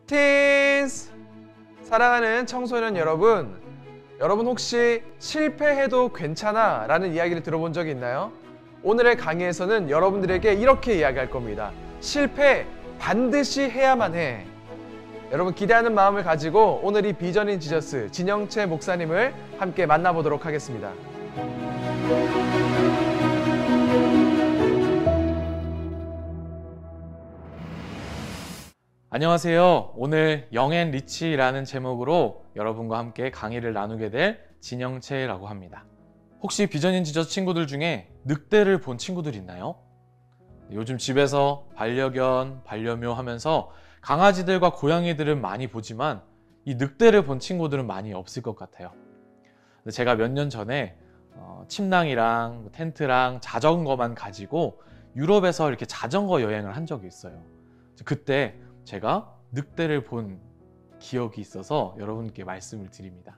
티인스! 사랑하는 청소년 여러분, 혹시 실패해도 괜찮아 라는 이야기를 들어본 적이 있나요? 오늘의 강의에서는 여러분들에게 이렇게 이야기할 겁니다. 실패 반드시 해야만 해. 여러분 기대하는 마음을 가지고 오늘 이 비전 인 지저스 진영채 목사님을 함께 만나보도록 하겠습니다. 안녕하세요. 오늘 영앤 리치라는 제목으로 여러분과 함께 강의를 나누게 될 진영채라고 합니다. 혹시 비전인 지저스 친구들 중에 늑대를 본 친구들 있나요? 요즘 집에서 반려견, 반려묘 하면서 강아지들과 고양이들은 많이 보지만 이 늑대를 본 친구들은 많이 없을 것 같아요. 제가 몇 년 전에 침낭이랑 텐트랑 자전거만 가지고 유럽에서 이렇게 자전거 여행을 한 적이 있어요. 그때 제가 늑대를 본 기억이 있어서 여러분께 말씀을 드립니다.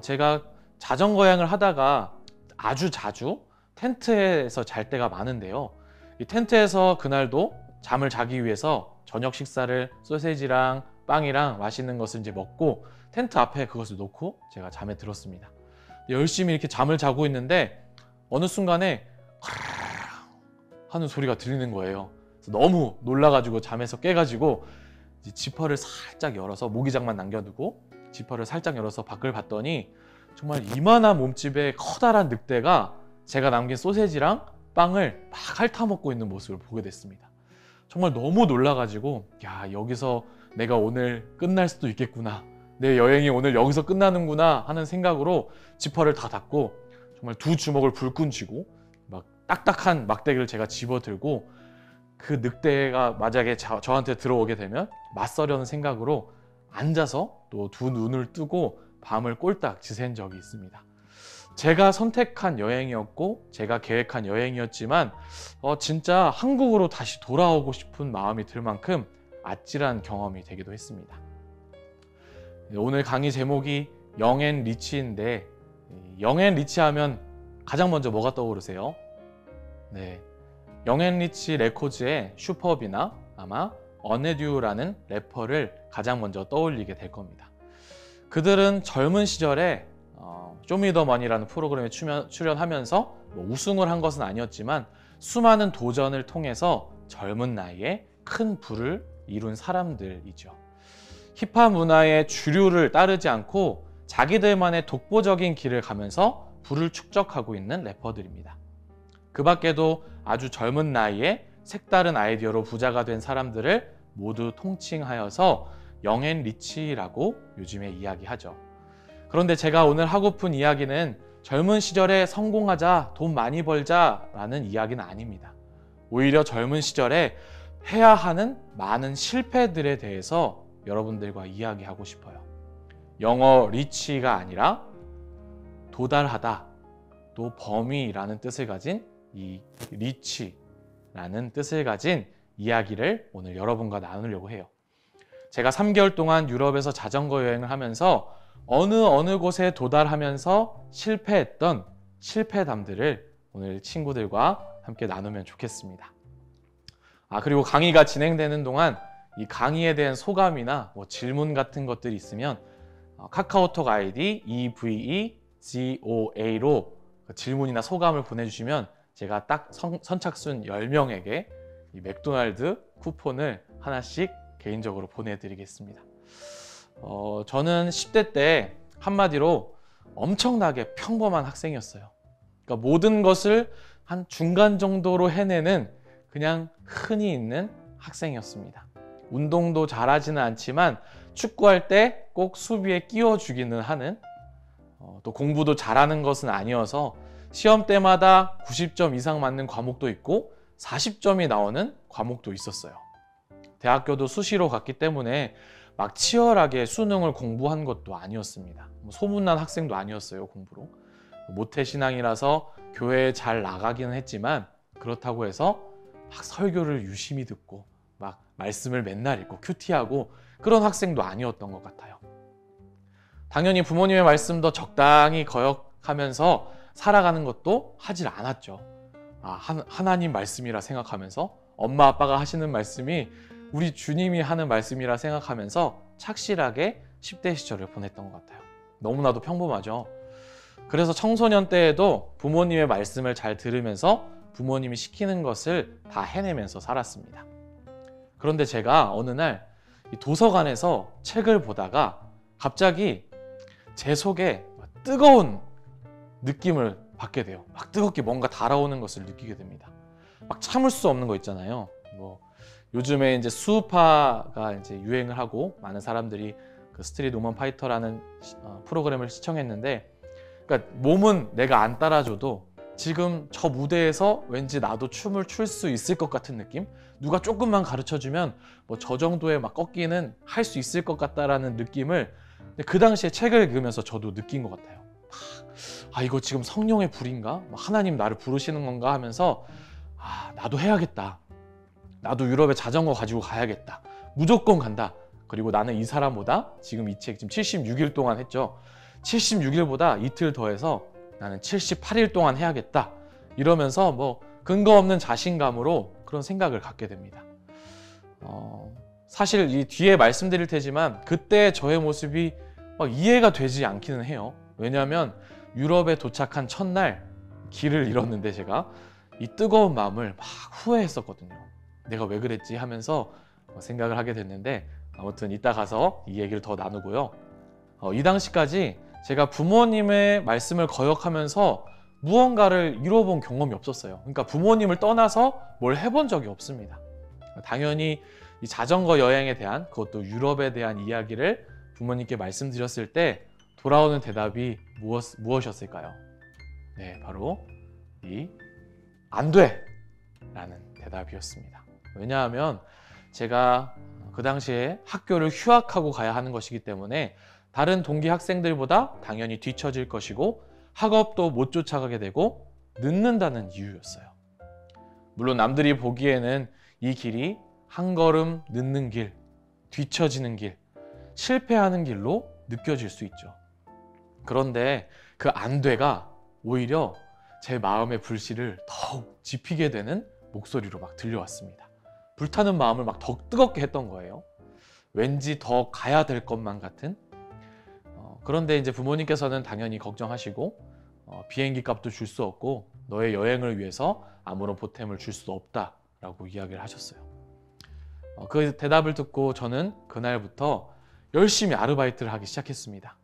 제가 자전거 여행을 하다가 아주 자주 텐트에서 잘 때가 많은데요. 이 텐트에서 그날도 잠을 자기 위해서 저녁 식사를 소세지랑 빵이랑 맛있는 것을 이제 먹고 텐트 앞에 그것을 놓고 제가 잠에 들었습니다. 열심히 이렇게 잠을 자고 있는데 어느 순간에 하는 소리가 들리는 거예요. 그래서 너무 놀라가지고 잠에서 깨가지고 이제 지퍼를 살짝 열어서 모기장만 남겨두고 지퍼를 살짝 열어서 밖을 봤더니 정말 이만한 몸집의 커다란 늑대가 제가 남긴 소세지랑 빵을 막 핥아먹고 있는 모습을 보게 됐습니다. 정말 너무 놀라가지고 야, 여기서 내가 오늘 끝날 수도 있겠구나, 내 여행이 오늘 여기서 끝나는구나 하는 생각으로 지퍼를 다 닫고 정말 두 주먹을 불끈 쥐고 막 딱딱한 막대기를 제가 집어들고 그 늑대가 만약에 저한테 들어오게 되면 맞서려는 생각으로 앉아서 또 두 눈을 뜨고 밤을 꼴딱 지샌 적이 있습니다. 제가 선택한 여행이었고 제가 계획한 여행이었지만 진짜 한국으로 다시 돌아오고 싶은 마음이 들 만큼 아찔한 경험이 되기도 했습니다. 오늘 강의 제목이 영앤 리치인데 영앤 리치 하면 가장 먼저 뭐가 떠오르세요? 네, 영앤 리치 레코즈의 슈퍼비나 아마 어네듀라는 래퍼를 가장 먼저 떠올리게 될 겁니다. 그들은 젊은 시절에 쇼미더머니라는 프로그램에 출연하면서 우승을 한 것은 아니었지만 수많은 도전을 통해서 젊은 나이에 큰 부를 이룬 사람들이죠. 힙합 문화의 주류를 따르지 않고 자기들만의 독보적인 길을 가면서 부를 축적하고 있는 래퍼들입니다. 그 밖에도 아주 젊은 나이에 색다른 아이디어로 부자가 된 사람들을 모두 통칭하여서 영앤 리치라고 요즘에 이야기하죠. 그런데 제가 오늘 하고픈 이야기는 젊은 시절에 성공하자, 돈 많이 벌자 라는 이야기는 아닙니다. 오히려 젊은 시절에 해야 하는 많은 실패들에 대해서 여러분들과 이야기하고 싶어요. 영어 리치가 아니라 도달하다, 또 범위라는 뜻을 가진 이 리치라는 뜻을 가진 이야기를 오늘 여러분과 나누려고 해요. 제가 3개월 동안 유럽에서 자전거 여행을 하면서 어느 곳에 도달하면서 실패했던 실패담들을 오늘 친구들과 함께 나누면 좋겠습니다. 그리고 강의가 진행되는 동안 이 강의에 대한 소감이나 질문 같은 것들이 있으면 카카오톡 아이디 EVEGOA로 질문이나 소감을 보내주시면 제가 딱 선착순 10명에게 이 맥도날드 쿠폰을 하나씩 개인적으로 보내드리겠습니다. 저는 10대 때 한마디로 엄청나게 평범한 학생이었어요. 그러니까 모든 것을 한 중간 정도로 해내는 그냥 흔히 있는 학생이었습니다. 운동도 잘하지는 않지만 축구할 때 꼭 수비에 끼워주기는 하는, 또 공부도 잘하는 것은 아니어서 시험 때마다 90점 이상 맞는 과목도 있고 40점이 나오는 과목도 있었어요. 대학교도 수시로 갔기 때문에 막 치열하게 수능을 공부한 것도 아니었습니다. 소문난 학생도 아니었어요, 공부로. 모태신앙이라서 교회에 잘 나가기는 했지만 그렇다고 해서 막 설교를 유심히 듣고 막 말씀을 맨날 읽고 큐티하고 그런 학생도 아니었던 것 같아요. 당연히 부모님의 말씀도 적당히 거역하면서 살아가는 것도 하질 않았죠. 하나님 말씀이라 생각하면서 엄마 아빠가 하시는 말씀이 우리 주님이 하는 말씀이라 생각하면서 착실하게 10대 시절을 보냈던 것 같아요. 너무나도 평범하죠. 그래서 청소년 때에도 부모님의 말씀을 잘 들으면서 부모님이 시키는 것을 다 해내면서 살았습니다. 그런데 제가 어느 날 이 도서관에서 책을 보다가 갑자기 제 속에 뜨거운 느낌을 받게 돼요. 막 뜨겁게 뭔가 달아오는 것을 느끼게 됩니다. 막 참을 수 없는 거 있잖아요. 뭐 요즘에 이제 수우파가 이제 유행을 하고 많은 사람들이 그 스트릿 우먼 파이터라는 프로그램을 시청했는데, 그러니까 몸은 내가 안 따라줘도 지금 저 무대에서 왠지 나도 춤을 출 수 있을 것 같은 느낌? 누가 조금만 가르쳐주면 뭐 저 정도의 막 꺾기는 할 수 있을 것 같다라는 느낌을 그 당시에 책을 읽으면서 저도 느낀 것 같아요. 아, 이거 지금 성령의 불인가? 하나님 나를 부르시는 건가 하면서 나도 해야겠다. 나도 유럽에 자전거 가지고 가야겠다. 무조건 간다. 그리고 나는 이 사람보다 지금 이 책 지금 76일 동안 했죠. 76일보다 이틀 더해서 나는 78일 동안 해야겠다. 이러면서 뭐 근거 없는 자신감으로 그런 생각을 갖게 됩니다. 사실 이 뒤에 말씀드릴 테지만 그때 저의 모습이 막 이해가 되지 않기는 해요. 왜냐하면 유럽에 도착한 첫날 길을 잃었는데 제가 이 뜨거운 마음을 막 후회했었거든요. 내가 왜 그랬지 하면서 생각을 하게 됐는데, 아무튼 이따 가서 이 얘기를 더 나누고요. 이 당시까지 제가 부모님의 말씀을 거역하면서 무언가를 이뤄본 경험이 없었어요. 그러니까 부모님을 떠나서 뭘 해본 적이 없습니다. 당연히 이 자전거 여행에 대한, 그것도 유럽에 대한 이야기를 부모님께 말씀드렸을 때 돌아오는 대답이 무엇이었을까요? 네, 바로 이 안 돼! 라는 대답이었습니다. 왜냐하면 제가 그 당시에 학교를 휴학하고 가야 하는 것이기 때문에 다른 동기 학생들보다 당연히 뒤처질 것이고 학업도 못 쫓아가게 되고 늦는다는 이유였어요. 물론 남들이 보기에는 이 길이 한 걸음 늦는 길, 뒤처지는 길, 실패하는 길로 느껴질 수 있죠. 그런데 그 안 돼가 오히려 제 마음의 불씨를 더욱 지피게 되는 목소리로 막 들려왔습니다. 불타는 마음을 막 더 뜨겁게 했던 거예요. 왠지 더 가야 될 것만 같은. 그런데 이제 부모님께서는 당연히 걱정하시고 비행기 값도 줄 수 없고 너의 여행을 위해서 아무런 보탬을 줄 수 없다라고 이야기를 하셨어요. 그 대답을 듣고 저는 그날부터 열심히 아르바이트를 하기 시작했습니다.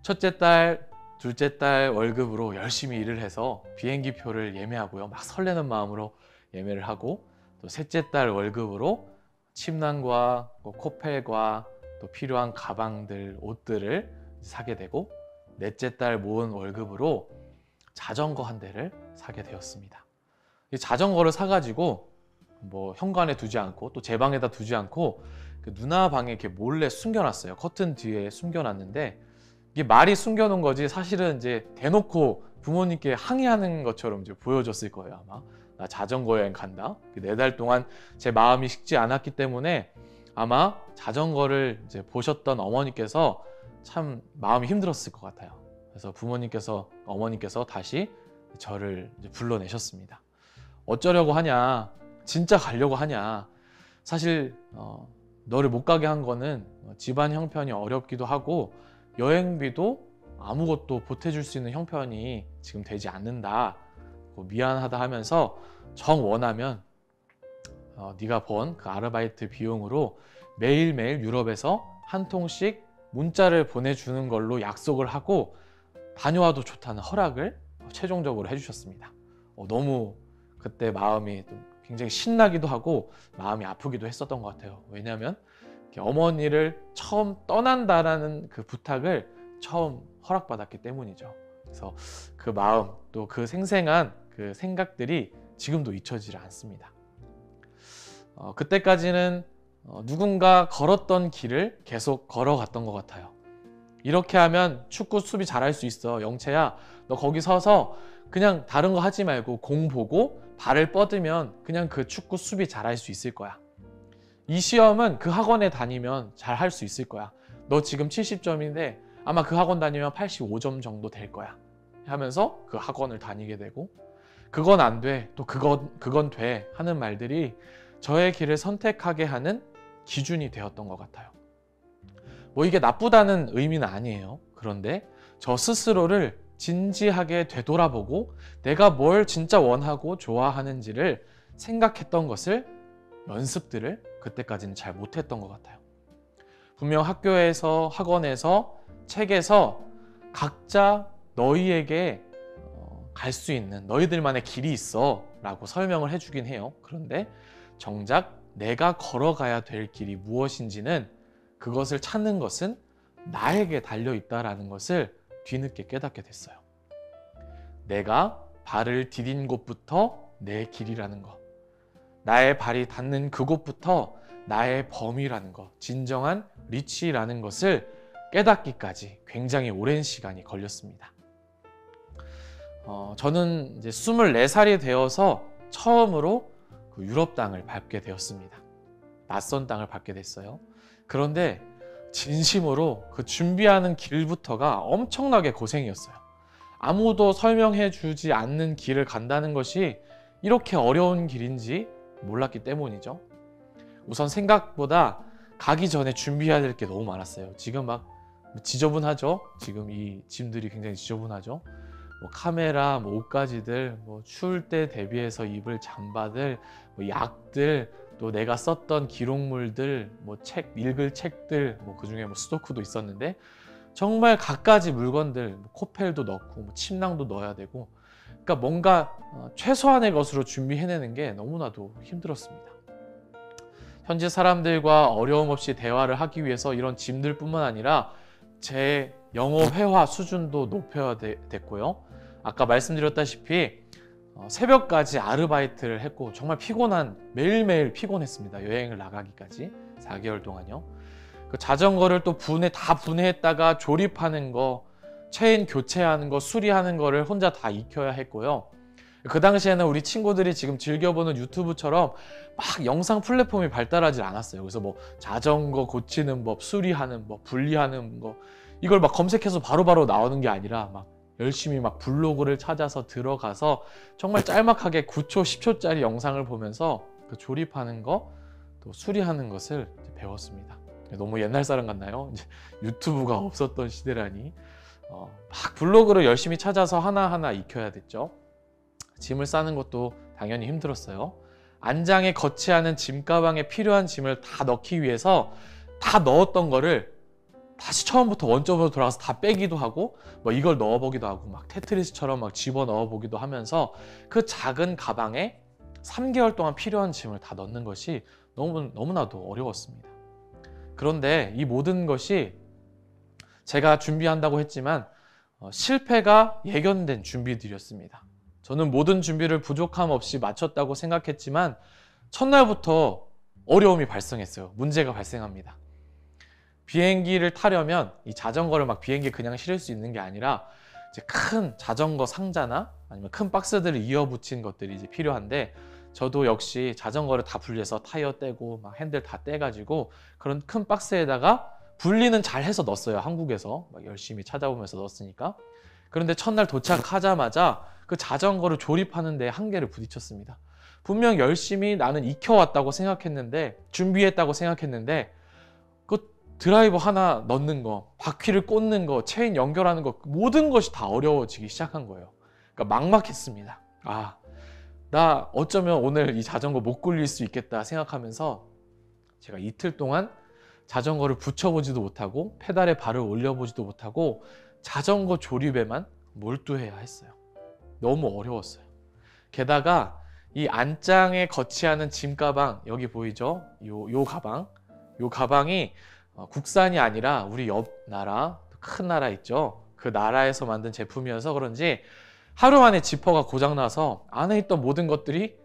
첫째 딸, 둘째 딸 월급으로 열심히 일을 해서 비행기 표를 예매하고요. 막 설레는 마음으로 예매를 하고, 또 셋째 딸 월급으로 침낭과 코펠과 또 필요한 가방들, 옷들을 사게 되고, 넷째 딸 모은 월급으로 자전거 한 대를 사게 되었습니다. 이 자전거를 사가지고 뭐 현관에 두지 않고 또 제 방에다 두지 않고 그 누나 방에 이렇게 몰래 숨겨놨어요. 커튼 뒤에 숨겨놨는데, 이게 말이 숨겨놓은 거지 사실은 이제 대놓고 부모님께 항의하는 것처럼 이제 보여졌을 거예요. 아마 나 자전거 여행 간다. 4달 동안 제 마음이 식지 않았기 때문에 아마 자전거를 이제 보셨던 어머니께서 참 마음이 힘들었을 것 같아요. 그래서 어머니께서 다시 저를 이제 불러내셨습니다. 어쩌려고 하냐, 진짜 가려고 하냐. 사실 너를 못 가게 한 거는 집안 형편이 어렵기도 하고 여행비도 아무것도 보태줄 수 있는 형편이 지금 되지 않는다. 미안하다 하면서 정 원하면 네가 번 그 아르바이트 비용으로 매일매일 유럽에서 한 통씩 문자를 보내주는 걸로 약속을 하고 다녀와도 좋다는 허락을 최종적으로 해주셨습니다. 너무 그때 마음이 굉장히 신나기도 하고 마음이 아프기도 했었던 것 같아요. 왜냐하면 어머니를 처음 떠난다라는 그 부탁을 처음 허락받았기 때문이죠. 그래서 그 마음, 또 그 생생한 그 생각들이 지금도 잊혀지지 않습니다. 그때까지는 누군가 걸었던 길을 계속 걸어갔던 것 같아요. 이렇게 하면 축구 수비 잘할 수 있어. 영채야, 너 거기 서서 그냥 다른 거 하지 말고 공 보고 발을 뻗으면 그냥 그 축구 수비 잘할 수 있을 거야. 이 시험은 그 학원에 다니면 잘 할 수 있을 거야. 너 지금 70점인데 아마 그 학원 다니면 85점 정도 될 거야. 하면서 그 학원을 다니게 되고, 그건 안 돼, 또 그건 돼 하는 말들이 저의 길을 선택하게 하는 기준이 되었던 것 같아요. 뭐 이게 나쁘다는 의미는 아니에요. 그런데 저 스스로를 진지하게 되돌아보고 내가 뭘 진짜 원하고 좋아하는지를 생각했던 것을 연습들을 그때까지는 잘 못했던 것 같아요. 분명 학교에서, 학원에서, 책에서 각자 너희에게 갈 수 있는 너희들만의 길이 있어 라고 설명을 해주긴 해요. 그런데 정작 내가 걸어가야 될 길이 무엇인지는, 그것을 찾는 것은 나에게 달려있다라는 것을 뒤늦게 깨닫게 됐어요. 내가 발을 디딘 곳부터 내 길이라는 것, 나의 발이 닿는 그곳부터 나의 범위라는 것, 진정한 리치라는 것을 깨닫기까지 굉장히 오랜 시간이 걸렸습니다. 저는 이제 24살이 되어서 처음으로 그 유럽 땅을 밟게 되었습니다. 낯선 땅을 밟게 됐어요. 그런데 진심으로 그 준비하는 길부터가 엄청나게 고생이었어요. 아무도 설명해 주지 않는 길을 간다는 것이 이렇게 어려운 길인지 몰랐기 때문이죠. 우선 생각보다 가기 전에 준비해야 될 게 너무 많았어요. 지금 막 지저분하죠? 지금 이 짐들이 굉장히 지저분하죠? 뭐 카메라, 뭐 옷가지들, 뭐 추울 때 대비해서 입을 잠바들, 뭐 약들, 또 내가 썼던 기록물들, 뭐 책, 읽을 책들, 뭐 그중에 뭐 수도쿠도 있었는데 정말 갖가지 물건들, 뭐 코펠도 넣고 뭐 침낭도 넣어야 되고, 그러니까 뭔가 최소한의 것으로 준비해내는 게 너무나도 힘들었습니다. 현지 사람들과 어려움 없이 대화를 하기 위해서 이런 짐들뿐만 아니라 제 영어 회화 수준도 높여야 됐고요. 아까 말씀드렸다시피 새벽까지 아르바이트를 했고 정말 매일매일 피곤했습니다. 여행을 나가기까지 4개월 동안요. 그 자전거를 또 다 분해했다가 조립하는 거, 체인 교체하는 거, 수리하는 거를 혼자 다 익혀야 했고요. 그 당시에는 우리 친구들이 지금 즐겨보는 유튜브처럼 막 영상 플랫폼이 발달하지 않았어요. 그래서 뭐 자전거 고치는 법, 수리하는 법, 분리하는 거, 이걸 막 검색해서 바로바로 나오는 게 아니라 막 열심히 막 블로그를 찾아서 들어가서 정말 짤막하게 9초, 10초짜리 영상을 보면서 그 조립하는 거, 또 수리하는 것을 배웠습니다. 너무 옛날 사람 같나요? 이제 유튜브가 없었던 시대라니. 막 블로그를 열심히 찾아서 하나하나 익혀야 됐죠. 짐을 싸는 것도 당연히 힘들었어요. 안장에 거치하는 짐가방에 필요한 짐을 다 넣기 위해서 다 넣었던 거를 다시 처음부터 원점으로 돌아가서 다 빼기도 하고, 뭐 이걸 넣어보기도 하고, 막 테트리스처럼 막 집어 넣어보기도 하면서 그 작은 가방에 3개월 동안 필요한 짐을 다 넣는 것이 너무나도 어려웠습니다. 그런데 이 모든 것이 제가 준비한다고 했지만 실패가 예견된 준비들이었습니다. 저는 모든 준비를 부족함 없이 마쳤다고 생각했지만 첫날부터 어려움이 발생했어요. 문제가 발생합니다. 비행기를 타려면 이 자전거를 막 비행기에 그냥 실을 수 있는 게 아니라 이제 큰 자전거 상자나 아니면 큰 박스들을 이어붙인 것들이 이제 필요한데, 저도 역시 자전거를 다 분리해서 타이어 떼고 막 핸들 다 떼가지고 그런 큰 박스에다가 분리는 잘 해서 넣었어요. 한국에서 막 열심히 찾아보면서 넣었으니까. 그런데 첫날 도착하자마자 그 자전거를 조립하는 데 한계를 부딪혔습니다. 분명 열심히 나는 익혀왔다고 생각했는데, 준비했다고 생각했는데, 그 드라이버 하나 넣는 거, 바퀴를 꽂는 거, 체인 연결하는 거, 모든 것이 다 어려워지기 시작한 거예요. 그러니까 막막했습니다. 나 어쩌면 오늘 이 자전거 못 굴릴 수 있겠다 생각하면서 제가 이틀 동안 자전거를 붙여보지도 못하고 페달에 발을 올려보지도 못하고 자전거 조립에만 몰두해야 했어요. 너무 어려웠어요. 게다가 이 안장에 거치하는 짐가방, 여기 보이죠? 요 가방이 국산이 아니라 우리 옆 나라, 큰 나라 있죠? 그 나라에서 만든 제품이어서 그런지 하루 만에 지퍼가 고장나서 안에 있던 모든 것들이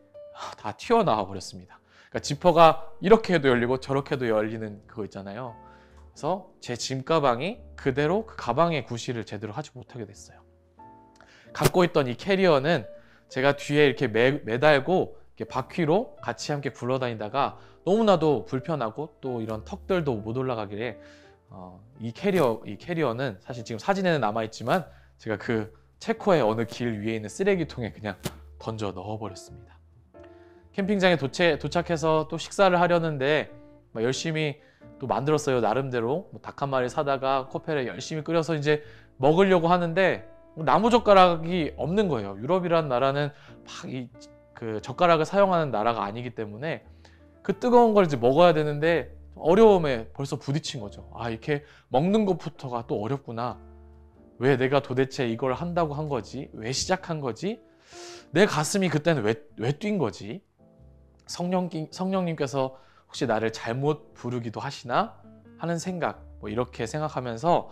다 튀어나와 버렸습니다. 그러니까 지퍼가 이렇게 해도 열리고 저렇게 해도 열리는 그거 있잖아요. 그래서 제 짐가방이 그대로 그 가방의 구실을 제대로 하지 못하게 됐어요. 갖고 있던 이 캐리어는 제가 뒤에 이렇게 매달고 이렇게 바퀴로 같이 함께 굴러다니다가 너무나도 불편하고 또 이런 턱들도 못 올라가길래 이 캐리어는 사실 지금 사진에는 남아있지만 제가 그 체코의 어느 길 위에 있는 쓰레기통에 그냥 던져 넣어버렸습니다. 캠핑장에 도착해서 또 식사를 하려는데 막 열심히 또 만들었어요. 나름대로 닭 한 마리 사다가 코펠에 열심히 끓여서 이제 먹으려고 하는데 나무젓가락이 없는 거예요. 유럽이란 나라는 막 그 젓가락을 사용하는 나라가 아니기 때문에 그 뜨거운 걸 이제 먹어야 되는데 어려움에 벌써 부딪힌 거죠. 아, 이렇게 먹는 것부터가 또 어렵구나. 왜 내가 도대체 이걸 한다고 한 거지? 왜 시작한 거지? 내 가슴이 그때는 왜 뛴 거지? 성령님께서 혹시 나를 잘못 부르기도 하시나? 하는 생각, 뭐 이렇게 생각하면서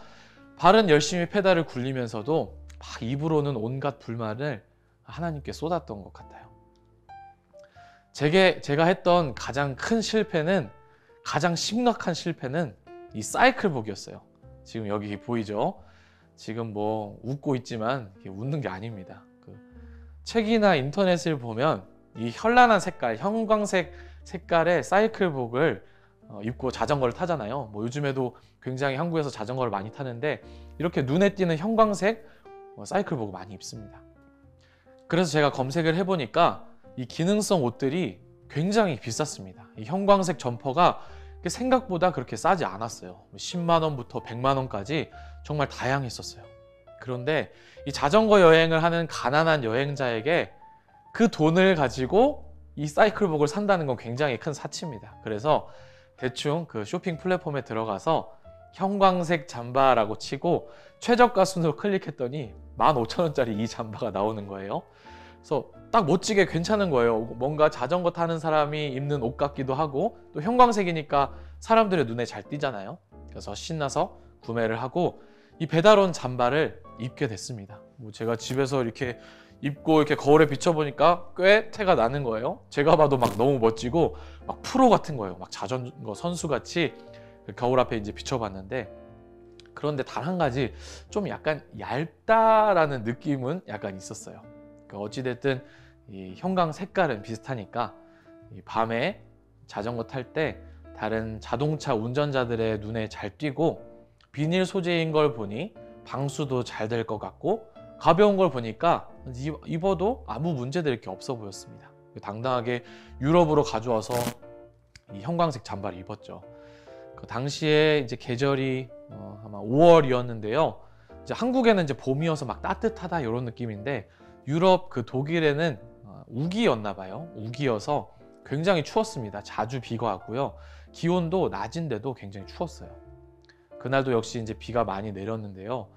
발은 열심히 페달을 굴리면서도 막 입으로는 온갖 불만을 하나님께 쏟았던 것 같아요. 제가 했던 가장 큰 실패는, 가장 심각한 실패는 이 사이클복이었어요. 지금 여기 보이죠? 지금 뭐 웃고 있지만 웃는 게 아닙니다. 책이나 인터넷을 보면 이 현란한 색깔, 형광색 색깔의 사이클복을 입고 자전거를 타잖아요. 뭐 요즘에도 굉장히 한국에서 자전거를 많이 타는데 이렇게 눈에 띄는 형광색 사이클복을 많이 입습니다. 그래서 제가 검색을 해보니까 이 기능성 옷들이 굉장히 비쌌습니다. 이 형광색 점퍼가 생각보다 그렇게 싸지 않았어요. 10만 원부터 100만 원까지 정말 다양했었어요. 그런데 이 자전거 여행을 하는 가난한 여행자에게 그 돈을 가지고 이 사이클복을 산다는 건 굉장히 큰 사치입니다. 그래서 대충 그 쇼핑 플랫폼에 들어가서 형광색 잠바라고 치고 최저가 순으로 클릭했더니 15,000원짜리 이 잠바가 나오는 거예요. 그래서 딱 멋지게 괜찮은 거예요. 뭔가 자전거 타는 사람이 입는 옷 같기도 하고 또 형광색이니까 사람들의 눈에 잘 띄잖아요. 그래서 신나서 구매를 하고 이 배달 온 잠바를 입게 됐습니다. 뭐 제가 집에서 이렇게 입고 이렇게 거울에 비춰보니까 꽤 태가 나는 거예요. 제가 봐도 막 너무 멋지고 막 프로 같은 거예요. 막 자전거 선수같이 거울 앞에 이제 비춰봤는데, 그런데 단 한 가지 좀 약간 얇다라는 느낌은 약간 있었어요. 그러니까 어찌됐든 이 형광 색깔은 비슷하니까 이 밤에 자전거 탈 때 다른 자동차 운전자들의 눈에 잘 띄고 비닐 소재인 걸 보니 방수도 잘 될 것 같고 가벼운 걸 보니까 입어도 아무 문제될 게 없어 보였습니다. 당당하게 유럽으로 가져와서 이 형광색 잠바를 입었죠. 그 당시에 이제 계절이 아마 5월이었는데요. 이제 한국에는 이제 봄이어서 막 따뜻하다 이런 느낌인데 유럽 그 독일에는 우기였나 봐요. 우기여서 굉장히 추웠습니다. 자주 비가 왔고요. 기온도 낮은데도 굉장히 추웠어요. 그날도 역시 이제 비가 많이 내렸는데요.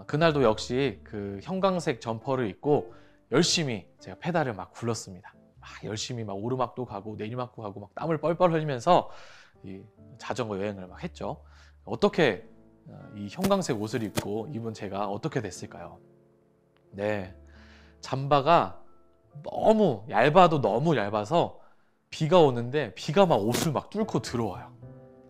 그날도 역시 그 형광색 점퍼를 입고 열심히 제가 페달을 막 굴렀습니다. 막 열심히 막 오르막도 가고 내리막도 가고 막 땀을 뻘뻘 흘리면서 이 자전거 여행을 막 했죠. 어떻게 이 형광색 옷을 입고 입은 제가 어떻게 됐을까요? 네, 잠바가 너무 얇아서 비가 오는데 비가 막 옷을 막 뚫고 들어와요.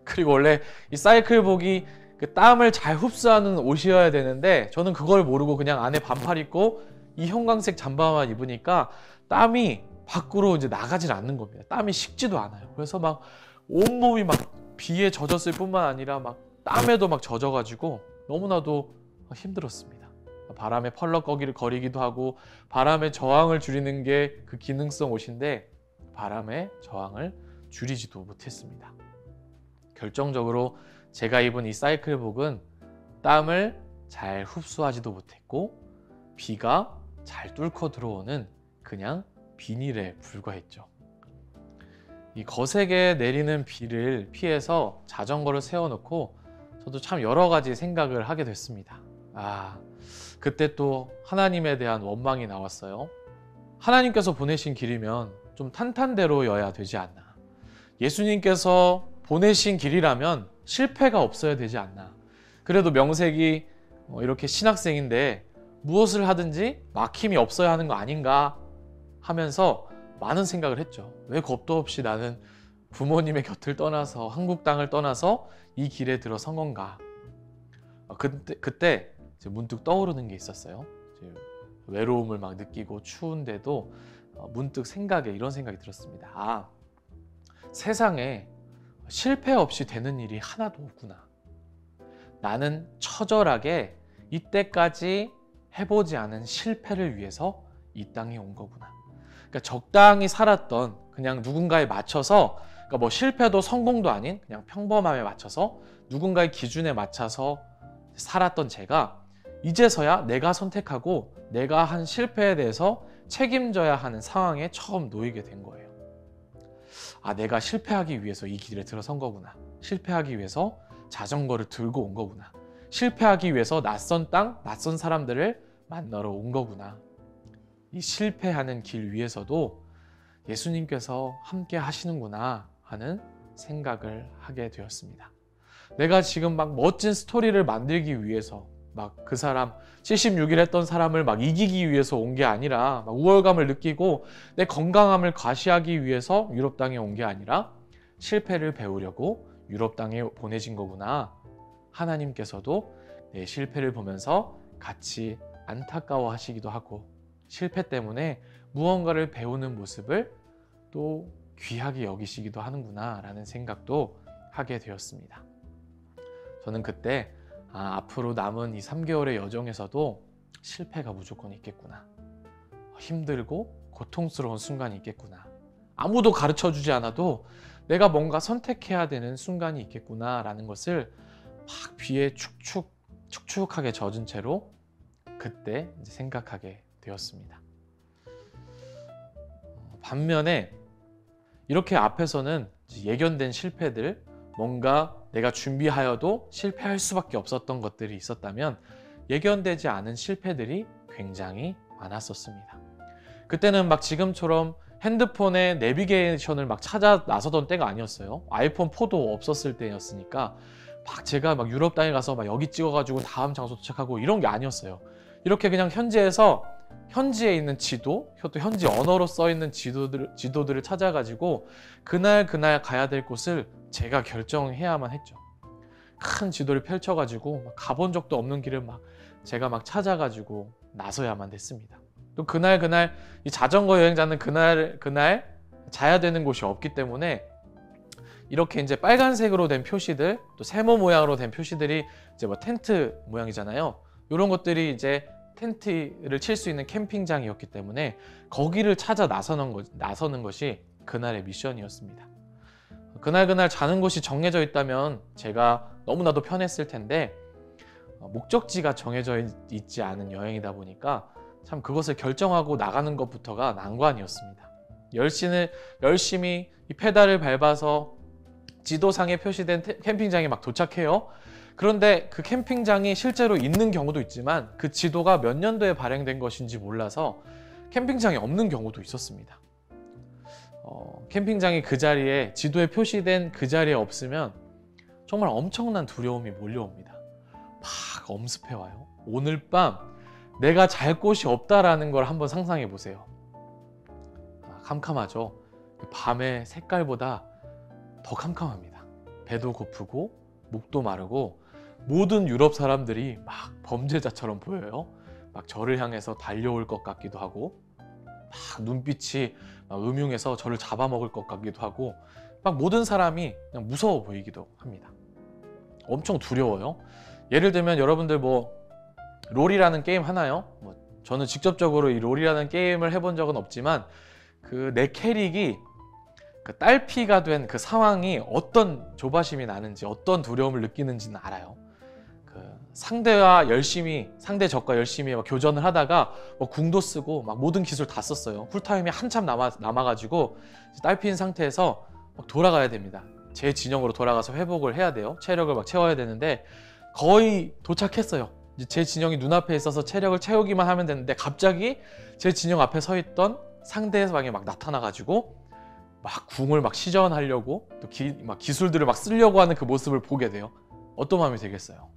그리고 원래 이 사이클복이 그 땀을 잘 흡수하는 옷이어야 되는데 저는 그걸 모르고 그냥 안에 반팔 입고 이 형광색 잠바만 입으니까 땀이 밖으로 이제 나가질 않는 겁니다. 땀이 식지도 않아요. 그래서 막 온몸이 막 비에 젖었을 뿐만 아니라 막 땀에도 막 젖어가지고 너무나도 힘들었습니다. 바람에 펄럭거리기도 하고 바람의 저항을 줄이는 게 그 기능성 옷인데 바람의 저항을 줄이지도 못했습니다. 결정적으로 제가 입은 이 사이클복은 땀을 잘 흡수하지도 못했고 비가 잘 뚫고 들어오는 그냥 비닐에 불과했죠. 이 거세게 내리는 비를 피해서 자전거를 세워놓고 저도 참 여러 가지 생각을 하게 됐습니다. 그때 또 하나님에 대한 원망이 나왔어요. 하나님께서 보내신 길이면 좀 탄탄대로여야 되지 않나. 예수님께서 보내신 길이라면 실패가 없어야 되지 않나. 그래도 명색이 이렇게 신학생인데 무엇을 하든지 막힘이 없어야 하는 거 아닌가 하면서 많은 생각을 했죠. 왜 겁도 없이 나는 부모님의 곁을 떠나서 한국 땅을 떠나서 이 길에 들어선 건가. 그때 문득 떠오르는 게 있었어요. 외로움을 막 느끼고 추운데도 문득 이런 생각이 들었습니다. 세상에 실패 없이 되는 일이 하나도 없구나. 나는 처절하게 이때까지 해보지 않은 실패를 위해서 이 땅에 온 거구나. 그러니까 적당히 살았던 그냥 누군가에 맞춰서 그러니까 뭐 실패도 성공도 아닌 그냥 평범함에 맞춰서 누군가의 기준에 맞춰서 살았던 제가 이제서야 내가 선택하고 내가 한 실패에 대해서 책임져야 하는 상황에 처음 놓이게 된 거예요. 아, 내가 실패하기 위해서 이 길에 들어선 거구나. 실패하기 위해서 자전거를 들고 온 거구나. 실패하기 위해서 낯선 땅, 낯선 사람들을 만나러 온 거구나. 이 실패하는 길 위에서도 예수님께서 함께 하시는구나 하는 생각을 하게 되었습니다. 내가 지금 막 멋진 스토리를 만들기 위해서 막 그 사람 76일 했던 사람을 막 이기기 위해서 온 게 아니라 막 우월감을 느끼고 내 건강함을 과시하기 위해서 유럽 땅에 온 게 아니라 실패를 배우려고 유럽 땅에 보내진 거구나. 하나님께서도 내 실패를 보면서 같이 안타까워 하시기도 하고 실패 때문에 무언가를 배우는 모습을 또 귀하게 여기시기도 하는구나 라는 생각도 하게 되었습니다. 저는 그때 앞으로 남은 이 3개월의 여정에서도 실패가 무조건 있겠구나. 힘들고 고통스러운 순간이 있겠구나. 아무도 가르쳐주지 않아도 내가 뭔가 선택해야 되는 순간이 있겠구나 라는 것을 막 귀에 축축하게 젖은 채로 그때 이제 생각하게 되었습니다. 반면에 이렇게 앞에서는 예견된 실패들, 뭔가 내가 준비하여도 실패할 수밖에 없었던 것들이 있었다면 예견되지 않은 실패들이 굉장히 많았었습니다. 그때는 막 지금처럼 핸드폰에 내비게이션을 막 찾아 나서던 때가 아니었어요. 아이폰 4도 없었을 때였으니까 막 제가 막 유럽 땅에 가서 막 여기 찍어가지고 다음 장소 도착하고 이런 게 아니었어요. 이렇게 그냥 현지에서 현지에 있는 지도, 또 현지 언어로 써 있는 지도들을 찾아가지고 그날 가야 될 곳을 제가 결정해야만 했죠. 큰 지도를 펼쳐가지고 막 가본 적도 없는 길을 막 제가 막 찾아가지고 나서야만 됐습니다. 또 그날 이 자전거 여행자는 그날 자야 되는 곳이 없기 때문에 이렇게 이제 빨간색으로 된 표시들, 또 세모 모양으로 된 표시들이 이제 뭐 텐트 모양이잖아요. 이런 것들이 이제 텐트를 칠 수 있는 캠핑장이었기 때문에 거기를 찾아 나서는 것이 그날의 미션이었습니다. 그날 자는 곳이 정해져 있다면 제가 너무나도 편했을 텐데 목적지가 정해져 있지 않은 여행이다 보니까 참 그것을 결정하고 나가는 것부터가 난관이었습니다. 열심히 이 페달을 밟아서 지도상에 표시된 캠핑장에 막 도착해요. 그런데 그 캠핑장이 실제로 있는 경우도 있지만 그 지도가 몇 년도에 발행된 것인지 몰라서 캠핑장이 없는 경우도 있었습니다. 캠핑장이 그 자리에 지도에 표시된 그 자리에 없으면 정말 엄청난 두려움이 몰려옵니다. 막 엄습해와요. 오늘 밤 내가 잘 곳이 없다라는 걸 한번 상상해 보세요. 캄캄하죠. 밤의 색깔보다 더 캄캄합니다. 배도 고프고 목도 마르고 모든 유럽 사람들이 막 범죄자처럼 보여요. 막 저를 향해서 달려올 것 같기도 하고 막 눈빛이 막 음흉해서 저를 잡아먹을 것 같기도 하고 막 모든 사람이 그냥 무서워 보이기도 합니다. 엄청 두려워요. 예를 들면 여러분들 뭐 롤이라는 게임 하나요? 뭐 저는 직접적으로 이 롤이라는 게임을 해본 적은 없지만 그 내 캐릭이 그 딸피가 된 그 상황이 어떤 조바심이 나는지 어떤 두려움을 느끼는지는 알아요. 그 상대 적과 열심히 막 교전을 하다가 뭐 궁도 쓰고 막 모든 기술 다 썼어요. 쿨타임이 한참 남아가지고 딸피인 상태에서 막 돌아가야 됩니다. 제 진영으로 돌아가서 회복을 해야 돼요. 체력을 막 채워야 되는데 거의 도착했어요. 이제 제 진영이 눈앞에 있어서 체력을 채우기만 하면 되는데 갑자기 제 진영 앞에 서 있던 상대방이 막 나타나가지고 막 궁을 막 시전하려고 또 막 기술들을 막 쓰려고 하는 그 모습을 보게 돼요. 어떤 마음이 되겠어요?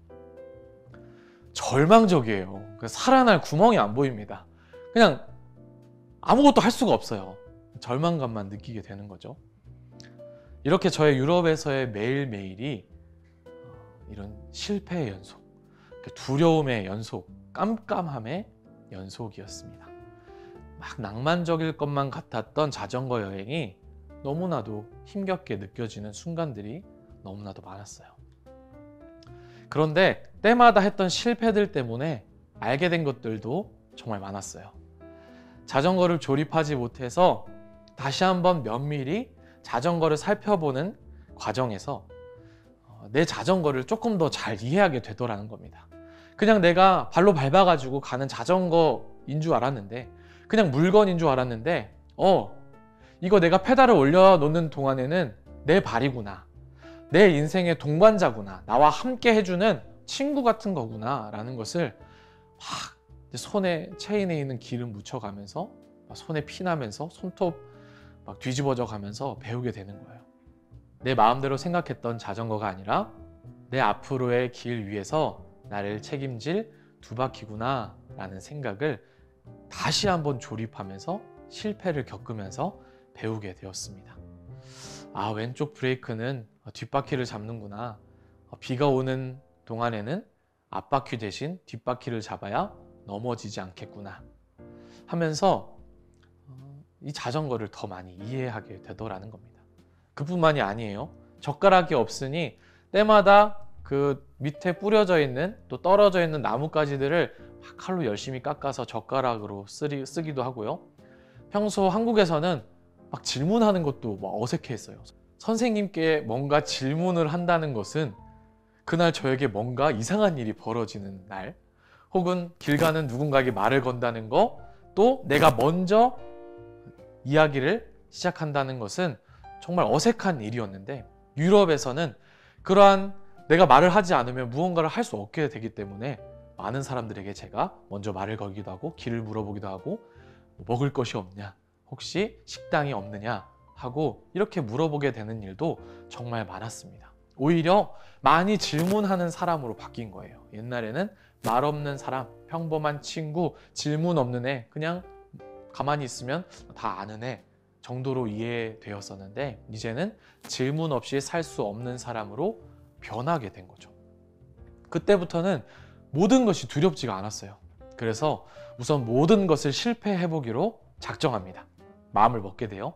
절망적이에요. 살아날 구멍이 안 보입니다. 그냥 아무것도 할 수가 없어요. 절망감만 느끼게 되는 거죠. 이렇게 저의 유럽에서의 매일매일이 이런 실패의 연속, 두려움의 연속, 깜깜함의 연속이었습니다. 막 낭만적일 것만 같았던 자전거 여행이 너무나도 힘겹게 느껴지는 순간들이 너무나도 많았어요. 그런데 때마다 했던 실패들 때문에 알게 된 것들도 정말 많았어요. 자전거를 조립하지 못해서 다시 한번 면밀히 자전거를 살펴보는 과정에서 내 자전거를 조금 더 잘 이해하게 되더라는 겁니다. 그냥 내가 발로 밟아가지고 가는 자전거인 줄 알았는데, 그냥 물건인 줄 알았는데, 이거 내가 페달을 올려놓는 동안에는 내 발이구나, 내 인생의 동반자구나, 나와 함께 해주는 친구 같은 거구나 라는 것을 막 손에 체인에 있는 기름 묻혀가면서, 손에 피나면서 손톱 막 뒤집어져 가면서 배우게 되는 거예요. 내 마음대로 생각했던 자전거가 아니라 내 앞으로의 길 위에서 나를 책임질 두 바퀴구나 라는 생각을 다시 한번 조립하면서 실패를 겪으면서 배우게 되었습니다. 아, 왼쪽 브레이크는 뒷바퀴를 잡는구나. 비가 오는 동안에는 앞바퀴 대신 뒷바퀴를 잡아야 넘어지지 않겠구나 하면서 이 자전거를 더 많이 이해하게 되더라는 겁니다. 그뿐만이 아니에요. 젓가락이 없으니 때마다 그 밑에 뿌려져 있는 또 떨어져 있는 나뭇가지들을 막 칼로 열심히 깎아서 젓가락으로 쓰기도 하고요. 평소 한국에서는 막 질문하는 것도 막 어색해했어요. 선생님께 뭔가 질문을 한다는 것은 그날 저에게 뭔가 이상한 일이 벌어지는 날, 혹은 길 가는 누군가에게 말을 건다는 거, 또 내가 먼저 이야기를 시작한다는 것은 정말 어색한 일이었는데, 유럽에서는 그러한 내가 말을 하지 않으면 무언가를 할 수 없게 되기 때문에 많은 사람들에게 제가 먼저 말을 걸기도 하고 길을 물어보기도 하고, 먹을 것이 없냐, 혹시 식당이 없느냐 하고 이렇게 물어보게 되는 일도 정말 많았습니다. 오히려 많이 질문하는 사람으로 바뀐 거예요. 옛날에는 말 없는 사람, 평범한 친구, 질문 없는 애, 그냥 가만히 있으면 다 아는 애 정도로 이해되었었는데, 이제는 질문 없이 살 수 없는 사람으로 변하게 된 거죠. 그때부터는 모든 것이 두렵지가 않았어요. 그래서 우선 모든 것을 실패해보기로 작정합니다. 마음을 먹게 돼요.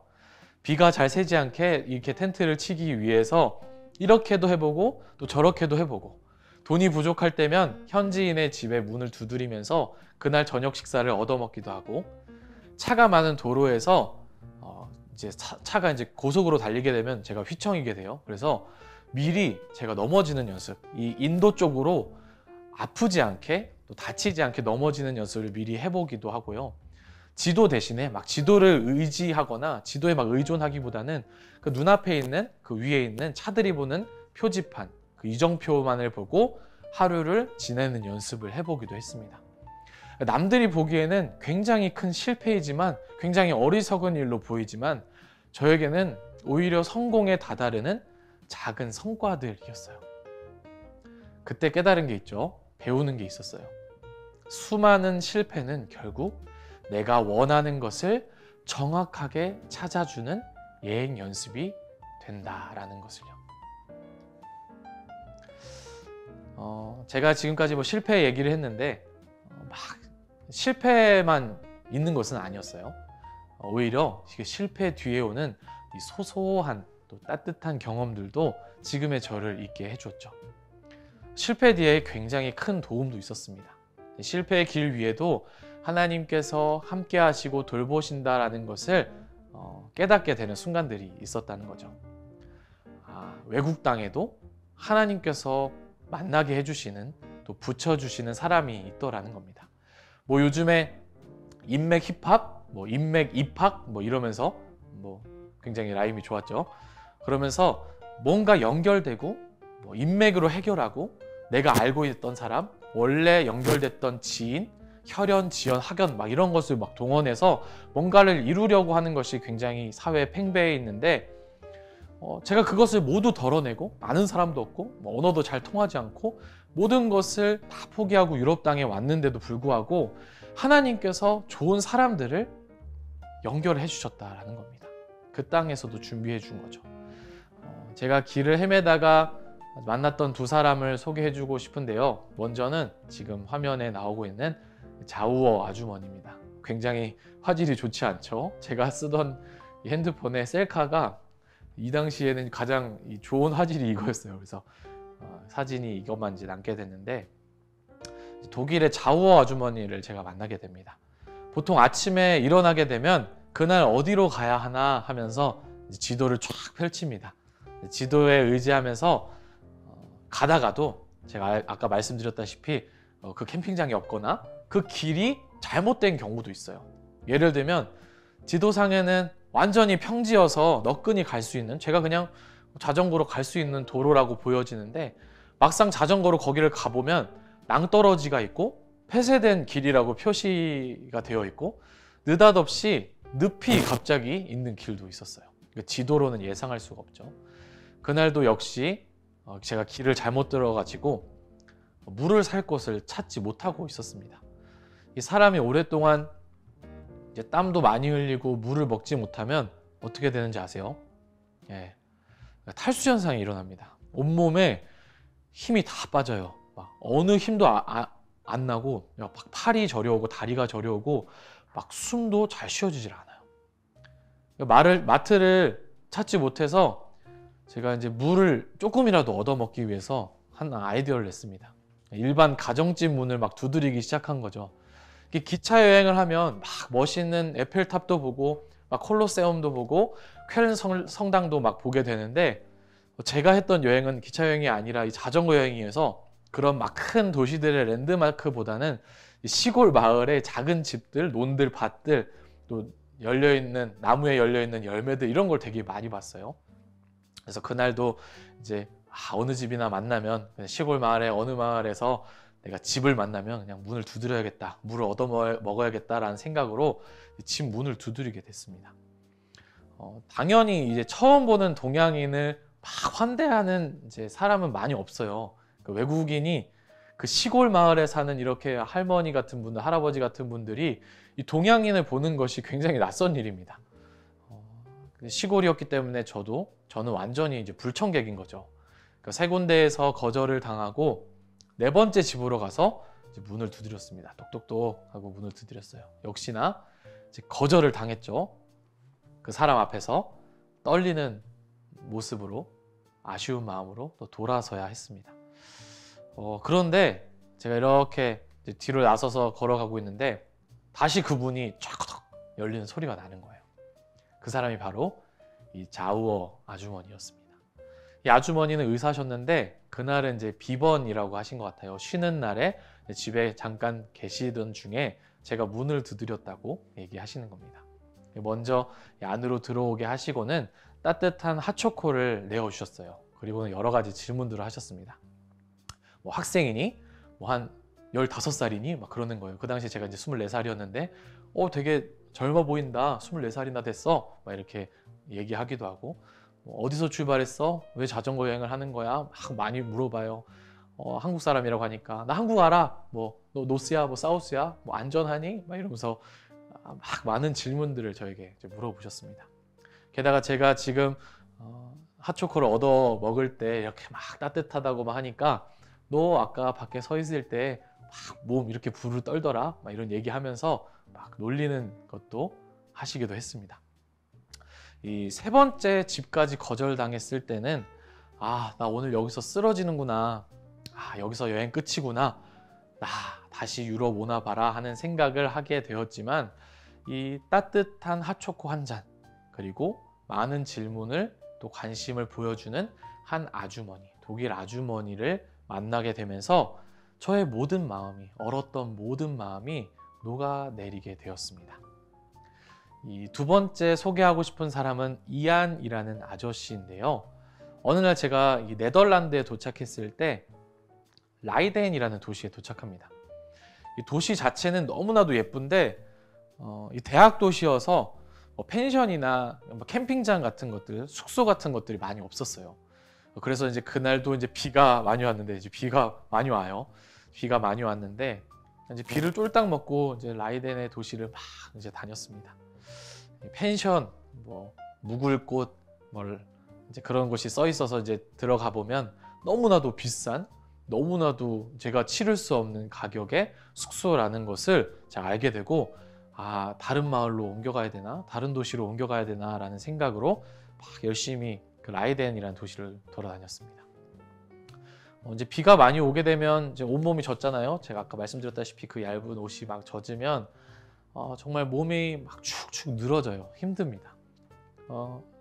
비가 잘 새지 않게 이렇게 텐트를 치기 위해서 이렇게도 해보고 또 저렇게도 해보고, 돈이 부족할 때면 현지인의 집에 문을 두드리면서 그날 저녁 식사를 얻어먹기도 하고, 차가 많은 도로에서 이제 차가 이제 고속으로 달리게 되면 제가 휘청이게 돼요. 그래서 미리 제가 넘어지는 연습, 이 인도 쪽으로 아프지 않게 또 다치지 않게 넘어지는 연습을 미리 해보기도 하고요. 지도 대신에 막 지도를 의지하거나 지도에 막 의존하기보다는 그 눈앞에 있는 그 위에 있는 차들이 보는 표지판, 그 이정표만을 보고 하루를 지내는 연습을 해보기도 했습니다. 남들이 보기에는 굉장히 큰 실패이지만, 굉장히 어리석은 일로 보이지만, 저에게는 오히려 성공에 다다르는 작은 성과들이었어요. 그때 깨달은 게 있죠. 배우는 게 있었어요. 수많은 실패는 결국 내가 원하는 것을 정확하게 찾아주는 예행 연습이 된다라는 것을요. 제가 지금까지 뭐 실패 얘기를 했는데 막 실패만 있는 것은 아니었어요. 오히려 실패 뒤에 오는 이 소소한 또 따뜻한 경험들도 지금의 저를 있게 해줬죠. 실패 뒤에 굉장히 큰 도움도 있었습니다. 실패의 길 위에도 하나님께서 함께 하시고 돌보신다라는 것을 깨닫게 되는 순간들이 있었다는 거죠. 외국 땅에도 하나님께서 만나게 해주시는, 또 붙여주시는 사람이 있더라는 겁니다. 뭐 요즘에 인맥 힙합, 뭐 인맥 입학 뭐 이러면서 뭐 굉장히 라임이 좋았죠. 그러면서 뭔가 연결되고 뭐 인맥으로 해결하고, 내가 알고 있던 사람, 원래 연결됐던 지인, 혈연, 지연, 학연 막 이런 것을 막 동원해서 뭔가를 이루려고 하는 것이 굉장히 사회에 팽배해 있는데, 제가 그것을 모두 덜어내고, 아는 사람도 없고 뭐 언어도 잘 통하지 않고 모든 것을 다 포기하고 유럽 땅에 왔는데도 불구하고 하나님께서 좋은 사람들을 연결해 주셨다라는 겁니다. 그 땅에서도 준비해 준 거죠. 제가 길을 헤매다가 만났던 두 사람을 소개해 주고 싶은데요. 먼저는 지금 화면에 나오고 있는 자우어 아주머니입니다. 굉장히 화질이 좋지 않죠. 제가 쓰던 이 핸드폰의 셀카가 이 당시에는 가장 좋은 화질이 이거였어요. 그래서 사진이 이것만 이제 남게 됐는데, 독일의 자우어 아주머니를 제가 만나게 됩니다. 보통 아침에 일어나게 되면 그날 어디로 가야 하나 하면서 지도를 쫙 펼칩니다. 지도에 의지하면서 가다가도 제가 아까 말씀드렸다시피 그 캠핑장이 없거나 그 길이 잘못된 경우도 있어요. 예를 들면 지도상에는 완전히 평지여서 너끈히 갈 수 있는, 제가 그냥 자전거로 갈 수 있는 도로라고 보여지는데 막상 자전거로 거기를 가보면 낭떠러지가 있고 폐쇄된 길이라고 표시가 되어 있고 느닷없이 늪이 갑자기 있는 길도 있었어요. 지도로는 예상할 수가 없죠. 그날도 역시 제가 길을 잘못 들어가지고 물을 살 곳을 찾지 못하고 있었습니다. 이 사람이 오랫동안 이제 땀도 많이 흘리고 물을 먹지 못하면 어떻게 되는지 아세요? 예, 탈수 현상이 일어납니다. 온몸에 힘이 다 빠져요. 막 어느 힘도 안 나고 막 팔이 저려오고 다리가 저려오고 막 숨도 잘 쉬어지질 않아요. 마트를 찾지 못해서 제가 이제 물을 조금이라도 얻어먹기 위해서 한 아이디어를 냈습니다. 일반 가정집 문을 막 두드리기 시작한 거죠. 기차 여행을 하면 막 멋있는 에펠탑도 보고 막 콜로세움도 보고 쾰른 성당도 막 보게 되는데 제가 했던 여행은 기차 여행이 아니라 이 자전거 여행이어서 그런 막 큰 도시들의 랜드마크보다는 시골 마을의 작은 집들, 논들, 밭들, 또 열려있는 나무에 열려있는 열매들 이런 걸 되게 많이 봤어요. 그래서 그날도 이제 어느 집이나 만나면 시골 마을의 어느 마을에서 내가 집을 만나면 그냥 문을 두드려야겠다, 물을 얻어 먹어야겠다라는 생각으로 집 문을 두드리게 됐습니다. 당연히 이제 처음 보는 동양인을 막 환대하는 이제 사람은 많이 없어요. 그 외국인이 그 시골 마을에 사는 이렇게 할머니 같은 분들, 할아버지 같은 분들이 이 동양인을 보는 것이 굉장히 낯선 일입니다. 시골이었기 때문에 저는 완전히 이제 불청객인 거죠. 그러니까 세 군데에서 거절을 당하고 네 번째 집으로 가서 이제 문을 두드렸습니다. 똑똑똑 하고 문을 두드렸어요. 역시나 이제 거절을 당했죠. 그 사람 앞에서 떨리는 모습으로 아쉬운 마음으로 또 돌아서야 했습니다. 그런데 제가 이렇게 이제 뒤로 나서서 걸어가고 있는데 다시 그 문이 쫙 열리는 소리가 나는 거예요. 그 사람이 바로 이 자우어 아주머니였습니다. 이 아주머니는 의사셨는데 그날은 이제 비번이라고 하신 것 같아요. 쉬는 날에 집에 잠깐 계시던 중에 제가 문을 두드렸다고 얘기하시는 겁니다. 먼저 안으로 들어오게 하시고는 따뜻한 핫초코를 내어주셨어요. 그리고는 여러 가지 질문들을 하셨습니다. 뭐 학생이니? 뭐 한 15살이니? 막 그러는 거예요. 그 당시에 제가 이제 24살이었는데 되게 젊어 보인다. 24살이나 됐어. 막 이렇게 얘기하기도 하고 어디서 출발했어? 왜 자전거 여행을 하는 거야? 막 많이 물어봐요. 한국 사람이라고 하니까 나 한국 알아. 뭐 너 노스야? 뭐 사우스야? 뭐 안전하니? 막 이러면서 막 많은 질문들을 저에게 물어보셨습니다. 게다가 제가 지금 핫초코를 얻어 먹을 때 이렇게 막 따뜻하다고 막 하니까 너 아까 밖에 서 있을 때 막 몸 이렇게 부르르 떨더라. 막 이런 얘기하면서 막 놀리는 것도 하시기도 했습니다. 이 세 번째 집까지 거절당했을 때는 나 오늘 여기서 쓰러지는구나. 여기서 여행 끝이구나. 나 다시 유럽 오나 봐라 하는 생각을 하게 되었지만 이 따뜻한 핫초코 한 잔 그리고 많은 질문을 또 관심을 보여주는 한 아주머니, 독일 아주머니를 만나게 되면서 저의 모든 마음이, 얼었던 모든 마음이 녹아내리게 되었습니다. 이 두 번째 소개하고 싶은 사람은 이안이라는 아저씨인데요. 어느 날 제가 이 네덜란드에 도착했을 때 라이덴이라는 도시에 도착합니다. 이 도시 자체는 너무나도 예쁜데 이 대학 도시여서 펜션이나 캠핑장 같은 것들, 숙소 같은 것들이 많이 없었어요. 그래서 이제 그날도 이제 비가 많이 왔는데 이제 비가 많이 와요. 비가 많이 왔는데 이제 비를 쫄딱 먹고 이제 라이덴의 도시를 막 이제 다녔습니다. 펜션, 뭐 묵을곳, 이제 그런 곳이 써 있어서 이제 들어가 보면 너무나도 비싼, 너무나도 제가 치를 수 없는 가격의 숙소라는 것을 제가 알게 되고 다른 마을로 옮겨가야 되나? 다른 도시로 옮겨가야 되나? 라는 생각으로 막 열심히 그 라이덴이라는 도시를 돌아다녔습니다. 이제 비가 많이 오게 되면 이제 온몸이 젖잖아요. 제가 아까 말씀드렸다시피 그 얇은 옷이 막 젖으면 정말 몸이 막 축축 늘어져요. 힘듭니다.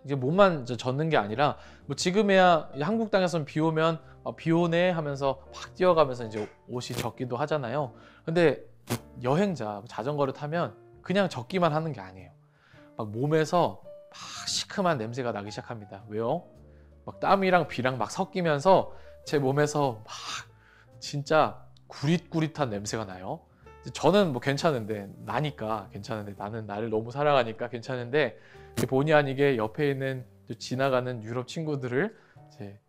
이제 몸만 이제 젖는 게 아니라 뭐 지금에야 한국 땅에서는 비 오면 비 오네 하면서 막 뛰어가면서 이제 옷이 젖기도 하잖아요. 근데 여행자 자전거를 타면 그냥 젖기만 하는 게 아니에요. 막 몸에서 막 시큼한 냄새가 나기 시작합니다. 왜요? 막 땀이랑 비랑 막 섞이면서 제 몸에서 막 진짜 구릿구릿한 냄새가 나요. 저는 뭐 괜찮은데 나니까 괜찮은데 나는 나를 너무 사랑하니까 괜찮은데 본의 아니게 옆에 있는 지나가는 유럽 친구들을 이제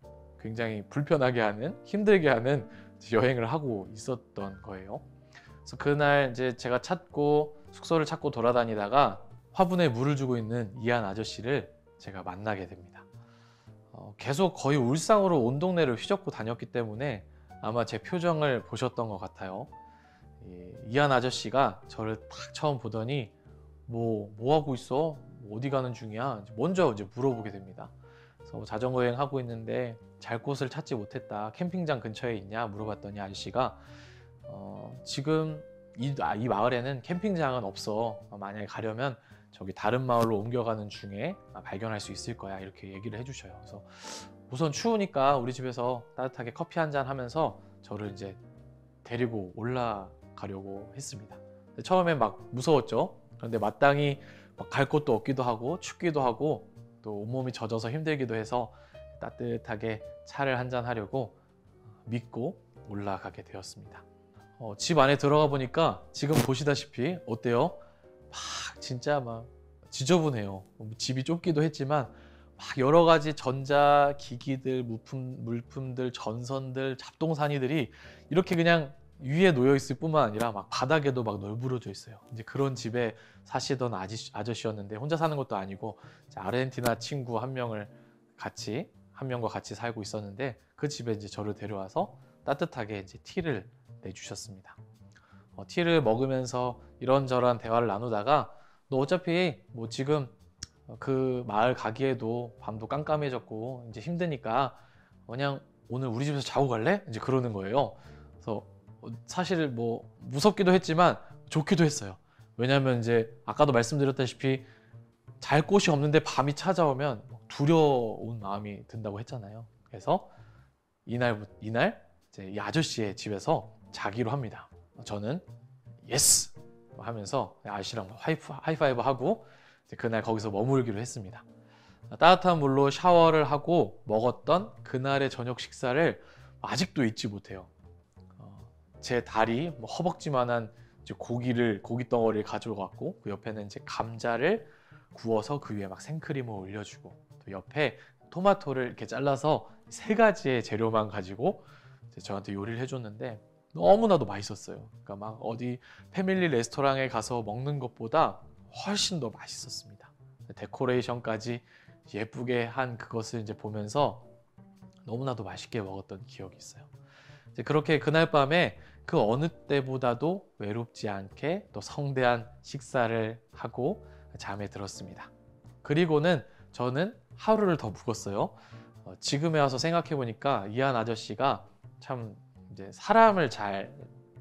굉장히 불편하게 하는 힘들게 하는 여행을 하고 있었던 거예요. 그래서 그날 이제 제가 숙소를 찾고 돌아다니다가 화분에 물을 주고 있는 이한 아저씨를 제가 만나게 됩니다. 계속 거의 울상으로 온 동네를 휘젓고 다녔기 때문에 아마 제 표정을 보셨던 것 같아요. 이한 아저씨가 저를 딱 처음 보더니 뭐 하고 있어? 어디 가는 중이야? 먼저 이제 물어보게 됩니다. 그래서 자전거 여행 하고 있는데 잘 곳을 찾지 못했다. 캠핑장 근처에 있냐? 물어봤더니 아저씨가 지금 이 마을에는 캠핑장은 없어. 만약에 가려면 저기 다른 마을로 옮겨가는 중에 발견할 수 있을 거야. 이렇게 얘기를 해주셔요. 그래서 우선 추우니까 우리 집에서 따뜻하게 커피 한잔 하면서 저를 이제 데리고 올라가려고 했습니다. 처음엔 막 무서웠죠. 그런데 마땅히 갈 곳도 없기도 하고 춥기도 하고 또 온몸이 젖어서 힘들기도 해서 따뜻하게 차를 한잔 하려고 믿고 올라가게 되었습니다. 집 안에 들어가 보니까 지금 보시다시피 어때요? 막 진짜 막 지저분해요. 집이 좁기도 했지만 막 여러 가지 전자기기들, 물품들, 전선들, 잡동사니들이 이렇게 그냥 위에 놓여 있을 뿐만 아니라 막 바닥에도 막 널브러져 있어요. 이제 그런 집에 사시던 아저씨였는데 혼자 사는 것도 아니고 아르헨티나 친구 한 명과 같이 살고 있었는데 그 집에 이제 저를 데려와서 따뜻하게 이제 티를 내주셨습니다. 티를 먹으면서 이런저런 대화를 나누다가 너 어차피 뭐 지금 그 마을 가기에도 밤도 깜깜해졌고 이제 힘드니까 그냥 오늘 우리 집에서 자고 갈래? 이제 그러는 거예요. 그래서 사실 뭐 무섭기도 했지만 좋기도 했어요. 왜냐하면 이제 아까도 말씀드렸다시피 잘 곳이 없는데 밤이 찾아오면 두려운 마음이 든다고 했잖아요. 그래서 이날 이제 이 아저씨의 집에서 자기로 합니다. 저는 예스 하면서 아저씨랑 하이파이브 하고 그날 거기서 머물기로 했습니다. 따뜻한 물로 샤워를 하고 먹었던 그날의 저녁 식사를 아직도 잊지 못해요. 제 다리 허벅지만한 고기 덩어리를 가져갔고 그 옆에는 이제 감자를 구워서 그 위에 막 생크림을 올려주고 또 옆에 토마토를 이렇게 잘라서 3가지의 재료만 가지고 저한테 요리를 해줬는데 너무나도 맛있었어요. 그러니까 막 어디 패밀리 레스토랑에 가서 먹는 것보다 훨씬 더 맛있었습니다. 데코레이션까지 예쁘게 한 그것을 이제 보면서 너무나도 맛있게 먹었던 기억이 있어요. 이제 그렇게 그날 밤에 그 어느 때보다도 외롭지 않게 또 성대한 식사를 하고 잠에 들었습니다. 그리고는 저는 하루를 더 묵었어요. 지금에 와서 생각해 보니까 이한 아저씨가 참 이제 사람을 잘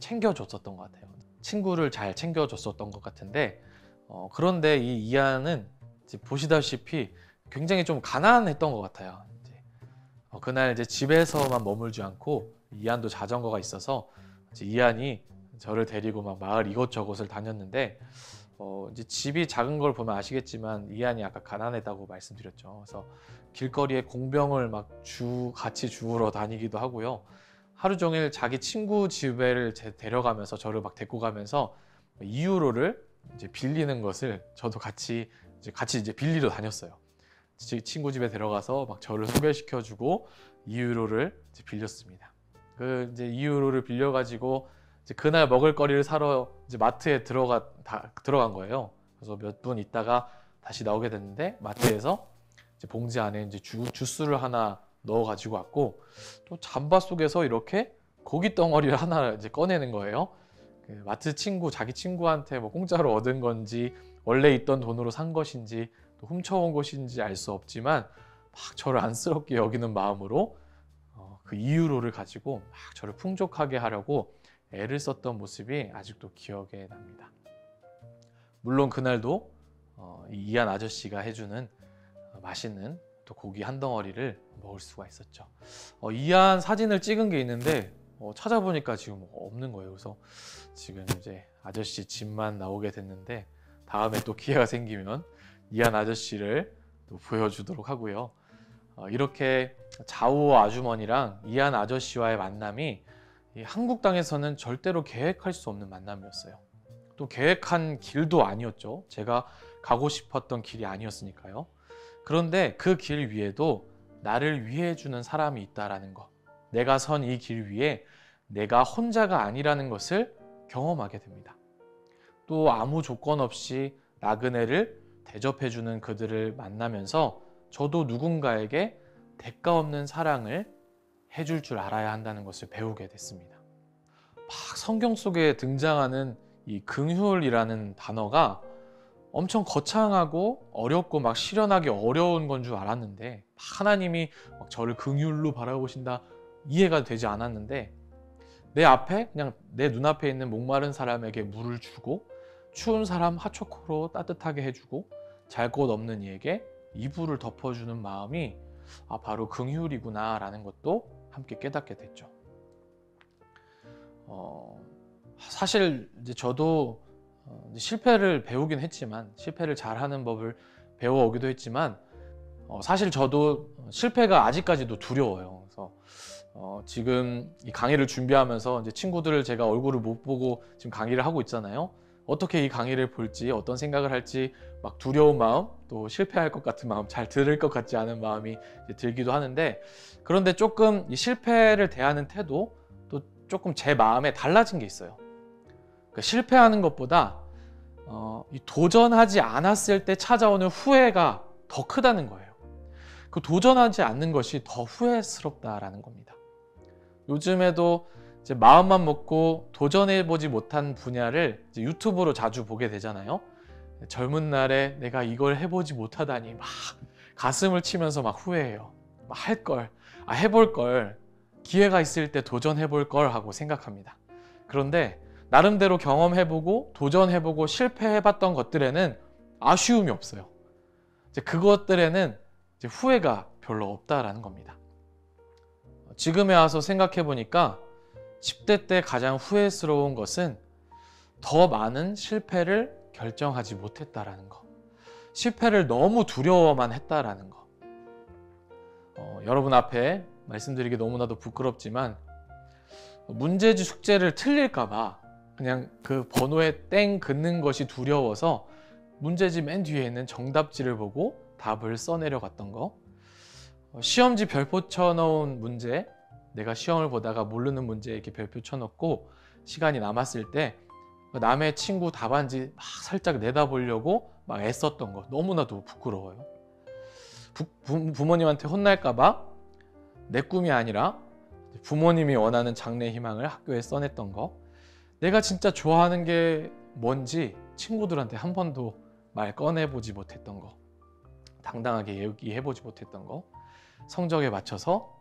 챙겨줬었던 것 같아요. 친구를 잘 챙겨줬었던 것 같은데 그런데 이 이한은 이제 보시다시피 굉장히 좀 가난했던 것 같아요. 그날 이제 집에서만 머물지 않고 이한도 자전거가 있어서 이한이 저를 데리고 막 마을 이곳저곳을 다녔는데 이제 집이 작은 걸 보면 아시겠지만 이한이 아까 가난했다고 말씀드렸죠. 그래서 길거리에 공병을 막 같이 주우러 다니기도 하고요. 하루 종일 자기 친구 집에 데려가면서 저를 막 데리고 가면서 2유로를 이제 빌리는 것을 저도 같이 이제 빌리러 다녔어요. 친구 집에 들어가서 막 저를 소개시켜주고 2유로를 이제 빌렸습니다. 그 이제 2유로를 빌려가지고 이제 그날 먹을 거리를 사러 이제 마트에 들어간 거예요. 그래서 몇 분 있다가 다시 나오게 됐는데 마트에서 이제 봉지 안에 이제 주스를 하나 넣어가지고 왔고 또 잠바 속에서 이렇게 고기 덩어리를 하나 이제 꺼내는 거예요. 그 마트 자기 친구한테 뭐 공짜로 얻은 건지 원래 있던 돈으로 산 것인지 또 훔쳐온 것인지 알 수 없지만 막 저를 안쓰럽게 여기는 마음으로 그 2유로를 가지고 막 저를 풍족하게 하려고 애를 썼던 모습이 아직도 기억에 납니다. 물론 그날도 이 이한 아저씨가 해주는 맛있는 또 고기 한 덩어리를 먹을 수가 있었죠. 이한 사진을 찍은 게 있는데 찾아보니까 지금 없는 거예요. 그래서 지금 이제 아저씨 집만 나오게 됐는데 다음에 또 기회가 생기면 이한 아저씨를 또 보여주도록 하고요. 이렇게 자오 아주머니랑 이한 아저씨와의 만남이 이 한국 땅에서는 절대로 계획할 수 없는 만남이었어요. 또 계획한 길도 아니었죠. 제가 가고 싶었던 길이 아니었으니까요. 그런데 그 길 위에도 나를 위해 주는 사람이 있다라는 것, 내가 선 이 길 위에 내가 혼자가 아니라는 것을 경험하게 됩니다. 또 아무 조건 없이 나그네를 대접해주는 그들을 만나면서 저도 누군가에게 대가 없는 사랑을 해줄 줄 알아야 한다는 것을 배우게 됐습니다. 막 성경 속에 등장하는 이 긍휼이라는 단어가 엄청 거창하고 어렵고 막 실현하기 어려운 건 줄 알았는데 하나님이 막 저를 긍휼로 바라보신다 이해가 되지 않았는데 내 앞에 그냥 내 눈앞에 있는 목마른 사람에게 물을 주고 추운 사람 핫초코로 따뜻하게 해주고 잘 곳 없는 이에게 이불을 덮어주는 마음이 바로 긍휼이구나 라는 것도 함께 깨닫게 됐죠. 사실 이제 저도 실패를 배우긴 했지만 실패를 잘하는 법을 배워오기도 했지만 사실 저도 실패가 아직까지도 두려워요. 그래서 지금 이 강의를 준비하면서 이제 친구들을 제가 얼굴을 못 보고 지금 강의를 하고 있잖아요. 어떻게 이 강의를 볼지 어떤 생각을 할지 막 두려운 마음 또 실패할 것 같은 마음 잘 들을 것 같지 않은 마음이 들기도 하는데 그런데 조금 이 실패를 대하는 태도 또 조금 제 마음에 달라진 게 있어요. 그러니까 실패하는 것보다 이 도전하지 않았을 때 찾아오는 후회가 더 크다는 거예요. 그 도전하지 않는 것이 더 후회스럽다라는 겁니다. 요즘에도 이제 마음만 먹고 도전해보지 못한 분야를 이제 유튜브로 자주 보게 되잖아요. 젊은 날에 내가 이걸 해보지 못하다니 막 가슴을 치면서 막 후회해요. 막 할 걸, 해볼 걸, 기회가 있을 때 도전해볼 걸 하고 생각합니다. 그런데 나름대로 경험해보고 도전해보고 실패해봤던 것들에는 아쉬움이 없어요. 이제 그것들에는 이제 후회가 별로 없다라는 겁니다. 지금에 와서 생각해보니까 10대 때 가장 후회스러운 것은 더 많은 실패를 결정하지 못했다라는 거. 실패를 너무 두려워만 했다라는 거. 여러분 앞에 말씀드리기 너무나도 부끄럽지만 문제지 숙제를 틀릴까봐 그냥 그 번호에 땡 긋는 것이 두려워서 문제지 맨 뒤에 있는 정답지를 보고 답을 써내려갔던 거. 시험지 별표 쳐놓은 문제, 내가 시험을 보다가 모르는 문제에 이렇게 별표 쳐놓고 시간이 남았을 때 남의 친구 답안지 막 살짝 내다보려고 막 애썼던 거 너무나도 부끄러워요. 부모님한테 혼날까봐 내 꿈이 아니라 부모님이 원하는 장래 희망을 학교에 써냈던 거, 내가 진짜 좋아하는 게 뭔지 친구들한테 한 번도 말 꺼내보지 못했던 거, 당당하게 얘기해보지 못했던 거, 성적에 맞춰서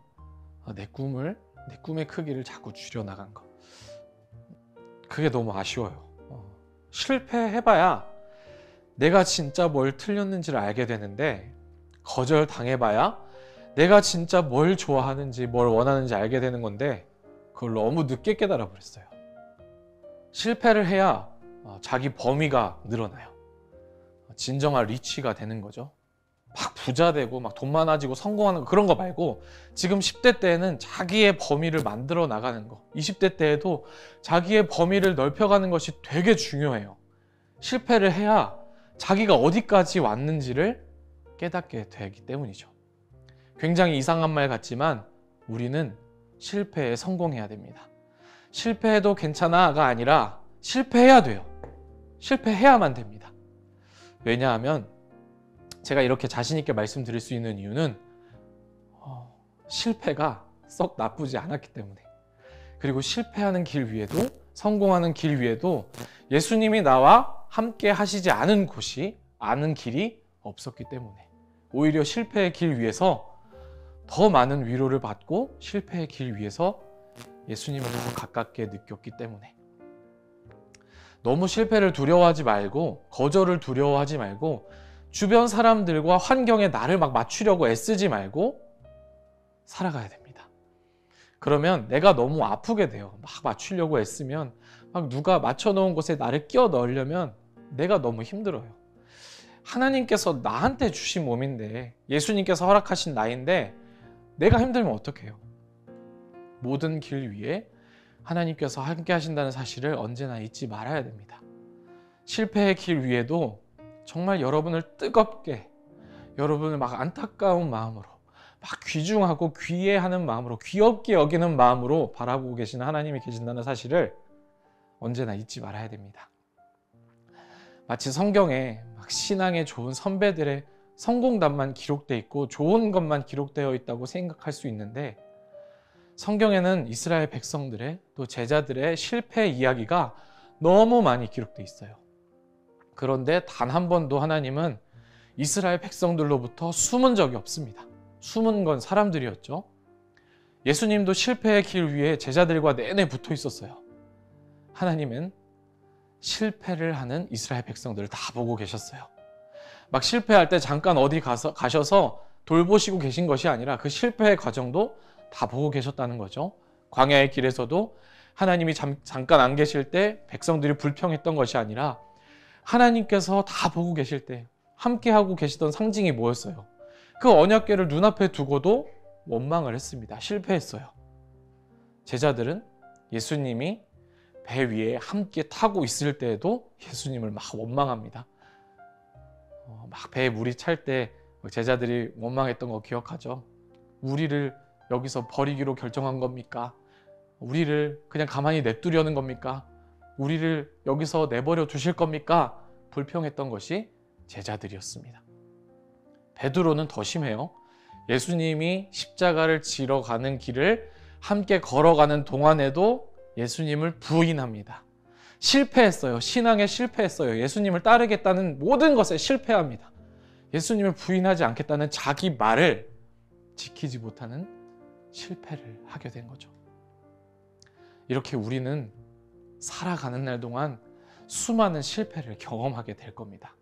내 꿈의 크기를 자꾸 줄여나간 거. 그게 너무 아쉬워요. 실패해봐야 내가 진짜 뭘 틀렸는지를 알게 되는데 거절 당해봐야 내가 진짜 뭘 좋아하는지 뭘 원하는지 알게 되는 건데 그걸 너무 늦게 깨달아 버렸어요. 실패를 해야 자기 범위가 늘어나요. 진정한 리치가 되는 거죠. 막 부자 되고 막 돈 많아지고 성공하는 거 그런 거 말고 지금 10대 때에는 자기의 범위를 만들어 나가는 거, 20대 때에도 자기의 범위를 넓혀가는 것이 되게 중요해요. 실패를 해야 자기가 어디까지 왔는지를 깨닫게 되기 때문이죠. 굉장히 이상한 말 같지만 우리는 실패에 성공해야 됩니다. 실패해도 괜찮아가 아니라 실패해야 돼요. 실패해야만 됩니다. 왜냐하면 제가 이렇게 자신 있게 말씀드릴 수 있는 이유는 실패가 썩 나쁘지 않았기 때문에, 그리고 실패하는 길 위에도 성공하는 길 위에도 예수님이 나와 함께 하시지 않은 곳이 아는 길이 없었기 때문에 오히려 실패의 길 위에서 더 많은 위로를 받고 실패의 길 위에서 예수님을 더 가깝게 느꼈기 때문에 너무 실패를 두려워하지 말고 거절을 두려워하지 말고 주변 사람들과 환경에 나를 막 맞추려고 애쓰지 말고 살아가야 됩니다. 그러면 내가 너무 아프게 돼요. 막 맞추려고 애쓰면 막 누가 맞춰놓은 곳에 나를 끼워 넣으려면 내가 너무 힘들어요. 하나님께서 나한테 주신 몸인데 예수님께서 허락하신 나인데 내가 힘들면 어떡해요? 모든 길 위에 하나님께서 함께 하신다는 사실을 언제나 잊지 말아야 됩니다. 실패의 길 위에도 정말 여러분을 뜨겁게, 여러분을 막 안타까운 마음으로, 막 귀중하고 귀해하는 마음으로, 귀엽게 여기는 마음으로 바라보고 계시는 하나님이 계신다는 사실을 언제나 잊지 말아야 됩니다. 마치 성경에 막 신앙의 좋은 선배들의 성공담만 기록되어 있고 좋은 것만 기록되어 있다고 생각할 수 있는데 성경에는 이스라엘 백성들의 또 제자들의 실패 이야기가 너무 많이 기록되어 있어요. 그런데 단 한 번도 하나님은 이스라엘 백성들로부터 숨은 적이 없습니다. 숨은 건 사람들이었죠. 예수님도 실패의 길 위에 제자들과 내내 붙어 있었어요. 하나님은 실패를 하는 이스라엘 백성들을 다 보고 계셨어요. 막 실패할 때 잠깐 어디 가셔서 돌보시고 계신 것이 아니라 그 실패의 과정도 다 보고 계셨다는 거죠. 광야의 길에서도 하나님이 잠깐 안 계실 때 백성들이 불평했던 것이 아니라 하나님께서 다 보고 계실 때 함께하고 계시던 상징이 뭐였어요? 그 언약궤를 눈앞에 두고도 원망을 했습니다. 실패했어요. 제자들은 예수님이 배 위에 함께 타고 있을 때에도 예수님을 막 원망합니다. 막 배에 물이 찰 때 제자들이 원망했던 거 기억하죠? 우리를 여기서 버리기로 결정한 겁니까? 우리를 그냥 가만히 냅두려는 겁니까? 우리를 여기서 내버려 두실 겁니까? 불평했던 것이 제자들이었습니다. 베드로는 더 심해요. 예수님이 십자가를 지러 가는 길을 함께 걸어가는 동안에도 예수님을 부인합니다. 실패했어요. 신앙에 실패했어요. 예수님을 따르겠다는 모든 것에 실패합니다. 예수님을 부인하지 않겠다는 자기 말을 지키지 못하는 실패를 하게 된 거죠. 이렇게 우리는 살아가는 날 동안 수많은 실패를 경험하게 될 겁니다.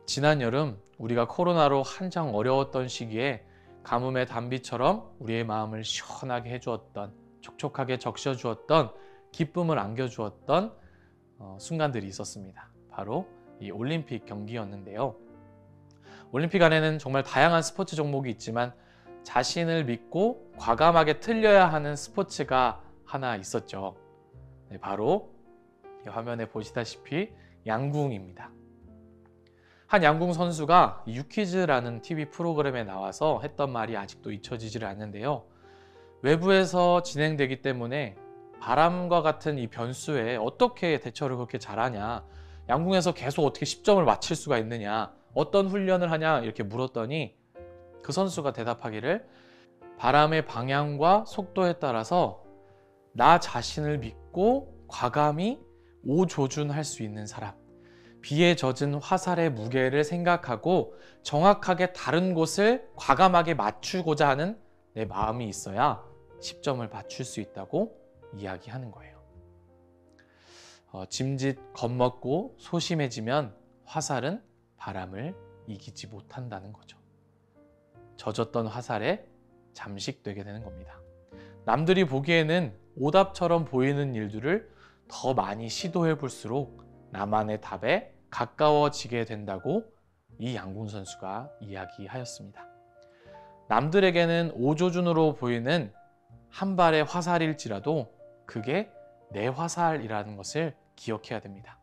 지난 여름 우리가 코로나로 한창 어려웠던 시기에 가뭄의 단비처럼 우리의 마음을 시원하게 해주었던, 촉촉하게 적셔주었던, 기쁨을 안겨주었던 순간들이 있었습니다. 바로 이 올림픽 경기였는데요. 올림픽 안에는 정말 다양한 스포츠 종목이 있지만 자신을 믿고 과감하게 틀려야 하는 스포츠가 하나 있었죠. 네, 바로 이 화면에 보시다시피 양궁입니다. 한 양궁 선수가 유퀴즈라는 TV 프로그램에 나와서 했던 말이 아직도 잊혀지질 않는데요. 외부에서 진행되기 때문에 바람과 같은 이 변수에 어떻게 대처를 그렇게 잘하냐, 양궁에서 계속 어떻게 10점을 맞힐 수가 있느냐, 어떤 훈련을 하냐 이렇게 물었더니 그 선수가 대답하기를 바람의 방향과 속도에 따라서 나 자신을 믿고 과감히 오조준할 수 있는 사람, 비에 젖은 화살의 무게를 생각하고 정확하게 다른 곳을 과감하게 맞추고자 하는 내 마음이 있어야 10점을 맞출 수 있다고 이야기하는 거예요. 짐짓 겁먹고 소심해지면 화살은 바람을 이기지 못한다는 거죠. 젖었던 화살에 잠식되게 되는 겁니다. 남들이 보기에는 오답처럼 보이는 일들을 더 많이 시도해 볼수록 나만의 답에 가까워지게 된다고 이 양궁 선수가 이야기하였습니다. 남들에게는 오조준으로 보이는 한 발의 화살일지라도 그게 내 화살이라는 것을 기억해야 됩니다.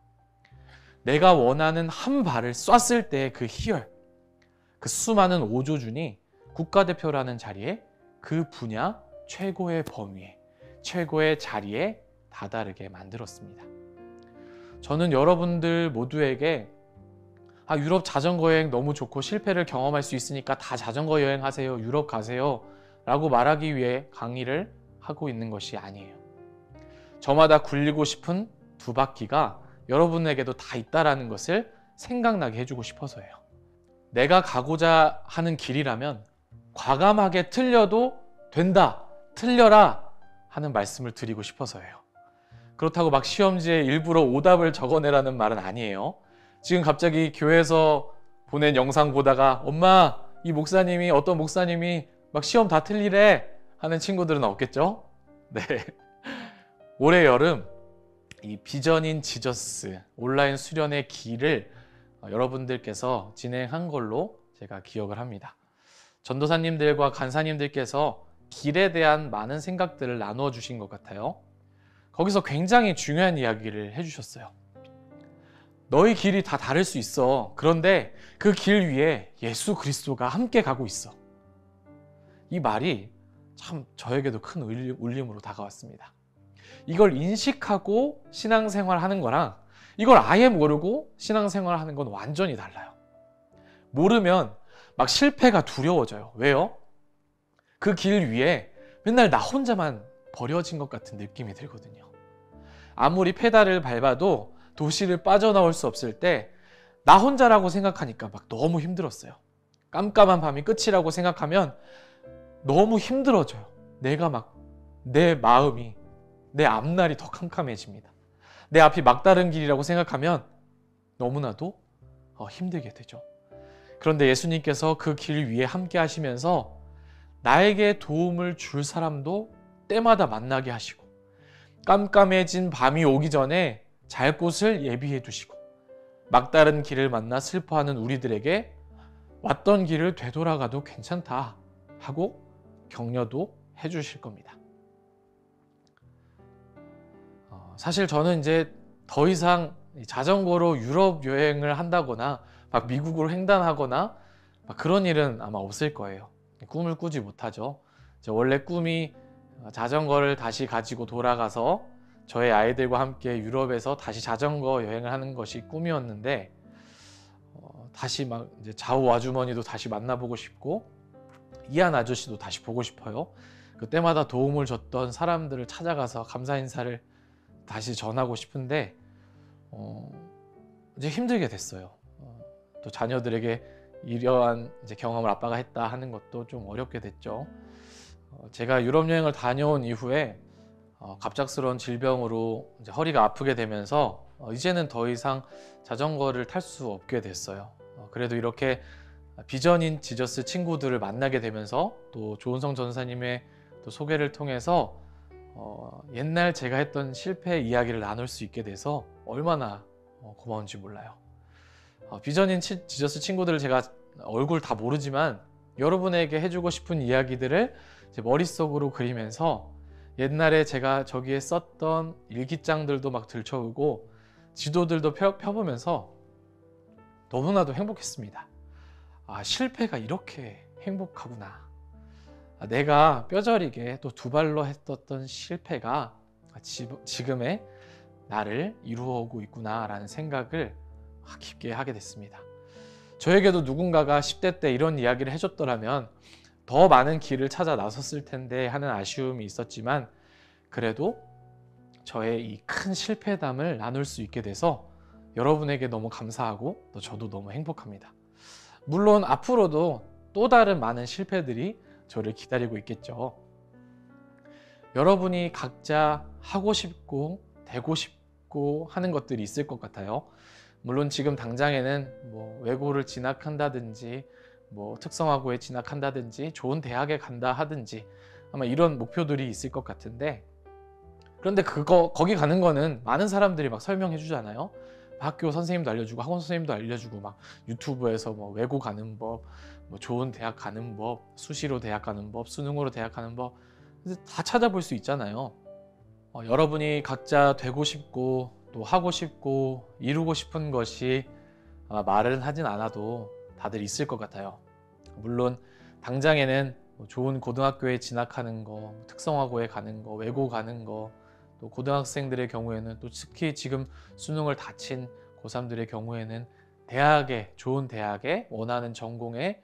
내가 원하는 한 발을 쐈을 때의 그 희열, 그 수많은 오조준이 국가대표라는 자리에 그 분야 최고의 범위에, 최고의 자리에 다다르게 만들었습니다. 저는 여러분들 모두에게 유럽 자전거 여행 너무 좋고 실패를 경험할 수 있으니까 다 자전거 여행하세요, 유럽 가세요 라고 말하기 위해 강의를 하고 있는 것이 아니에요. 저마다 굴리고 싶은 두 바퀴가 여러분에게도 다 있다라는 것을 생각나게 해주고 싶어서예요. 내가 가고자 하는 길이라면 과감하게 틀려도 된다, 틀려라 하는 말씀을 드리고 싶어서예요. 그렇다고 막 시험지에 일부러 오답을 적어내라는 말은 아니에요. 지금 갑자기 교회에서 보낸 영상 보다가 엄마, 이 목사님이 어떤 목사님이 막 시험 다 틀리래 하는 친구들은 없겠죠? 네. 올해 여름 이 비전인 지저스 온라인 수련의 길을 여러분들께서 진행한 걸로 제가 기억을 합니다. 전도사님들과 간사님들께서 길에 대한 많은 생각들을 나누어 주신 것 같아요. 거기서 굉장히 중요한 이야기를 해주셨어요. 너희 길이 다 다를 수 있어. 그런데 그 길 위에 예수 그리스도가 함께 가고 있어. 이 말이 참 저에게도 큰 울림으로 다가왔습니다. 이걸 인식하고 신앙생활 하는 거랑 이걸 아예 모르고 신앙생활 하는 건 완전히 달라요. 모르면 막 실패가 두려워져요. 왜요? 그 길 위에 맨날 나 혼자만 버려진 것 같은 느낌이 들거든요. 아무리 페달을 밟아도 도시를 빠져나올 수 없을 때 나 혼자라고 생각하니까 막 너무 힘들었어요. 깜깜한 밤이 끝이라고 생각하면 너무 힘들어져요. 내가 막 내 마음이 내 앞날이 더 캄캄해집니다. 내 앞이 막다른 길이라고 생각하면 너무나도 힘들게 되죠. 그런데 예수님께서 그 길 위에 함께 하시면서 나에게 도움을 줄 사람도 때마다 만나게 하시고 깜깜해진 밤이 오기 전에 잘 곳을 예비해 두시고 막다른 길을 만나 슬퍼하는 우리들에게 왔던 길을 되돌아가도 괜찮다 하고 격려도 해주실 겁니다. 사실 저는 이제 더 이상 자전거로 유럽 여행을 한다거나 막 미국으로 횡단하거나 막 그런 일은 아마 없을 거예요. 꿈을 꾸지 못하죠. 원래 꿈이 자전거를 다시 가지고 돌아가서 저의 아이들과 함께 유럽에서 다시 자전거 여행을 하는 것이 꿈이었는데 다시 막 이제 좌우 아주머니도 다시 만나보고 싶고 이한 아저씨도 다시 보고 싶어요. 그때마다 도움을 줬던 사람들을 찾아가서 감사 인사를 다시 전하고 싶은데 이제 힘들게 됐어요. 또 자녀들에게 이러한 이제 경험을 아빠가 했다 하는 것도 좀 어렵게 됐죠. 제가 유럽 여행을 다녀온 이후에 갑작스러운 질병으로 이제 허리가 아프게 되면서 이제는 더 이상 자전거를 탈 수 없게 됐어요. 그래도 이렇게 비전인 지저스 친구들을 만나게 되면서 또 조은성 전사님의 또 소개를 통해서 옛날 제가 했던 실패 이야기를 나눌 수 있게 돼서 얼마나 고마운지 몰라요. 비전인 지저스 친구들을 제가 얼굴 다 모르지만 여러분에게 해주고 싶은 이야기들을 제 머릿속으로 그리면서 옛날에 제가 저기에 썼던 일기장들도 막 들춰오고 지도들도 펴보면서 너무나도 행복했습니다. 실패가 이렇게 행복하구나. 내가 뼈저리게 또 두 발로 했었던 실패가 지금의 나를 이루어오고 있구나 라는 생각을 깊게 하게 됐습니다. 저에게도 누군가가 10대 때 이런 이야기를 해줬더라면 더 많은 길을 찾아 나섰을 텐데 하는 아쉬움이 있었지만 그래도 저의 이 큰 실패담을 나눌 수 있게 돼서 여러분에게 너무 감사하고 또 저도 너무 행복합니다. 물론 앞으로도 또 다른 많은 실패들이 저를 기다리고 있겠죠. 여러분이 각자 하고 싶고 되고 싶고 하는 것들이 있을 것 같아요. 물론 지금 당장에는 뭐 외고를 진학한다든지 뭐 특성화고에 진학한다든지 좋은 대학에 간다 하든지 아마 이런 목표들이 있을 것 같은데 그런데 거기 가는 거는 많은 사람들이 막 설명해 주잖아요. 학교 선생님도 알려주고 학원 선생님도 알려주고 막 유튜브에서 뭐 외고 가는 법, 뭐 좋은 대학 가는 법, 수시로 대학 가는 법, 수능으로 대학 가는 법 다 찾아볼 수 있잖아요. 여러분이 각자 되고 싶고 또 하고 싶고 이루고 싶은 것이 아마 말은 하진 않아도 다들 있을 것 같아요. 물론 당장에는 좋은 고등학교에 진학하는 거, 특성화고에 가는 거, 외고 가는 거, 또 고등학생들의 경우에는 또 특히 지금 수능을 다 친 고3들의 경우에는 좋은 대학에 원하는 전공에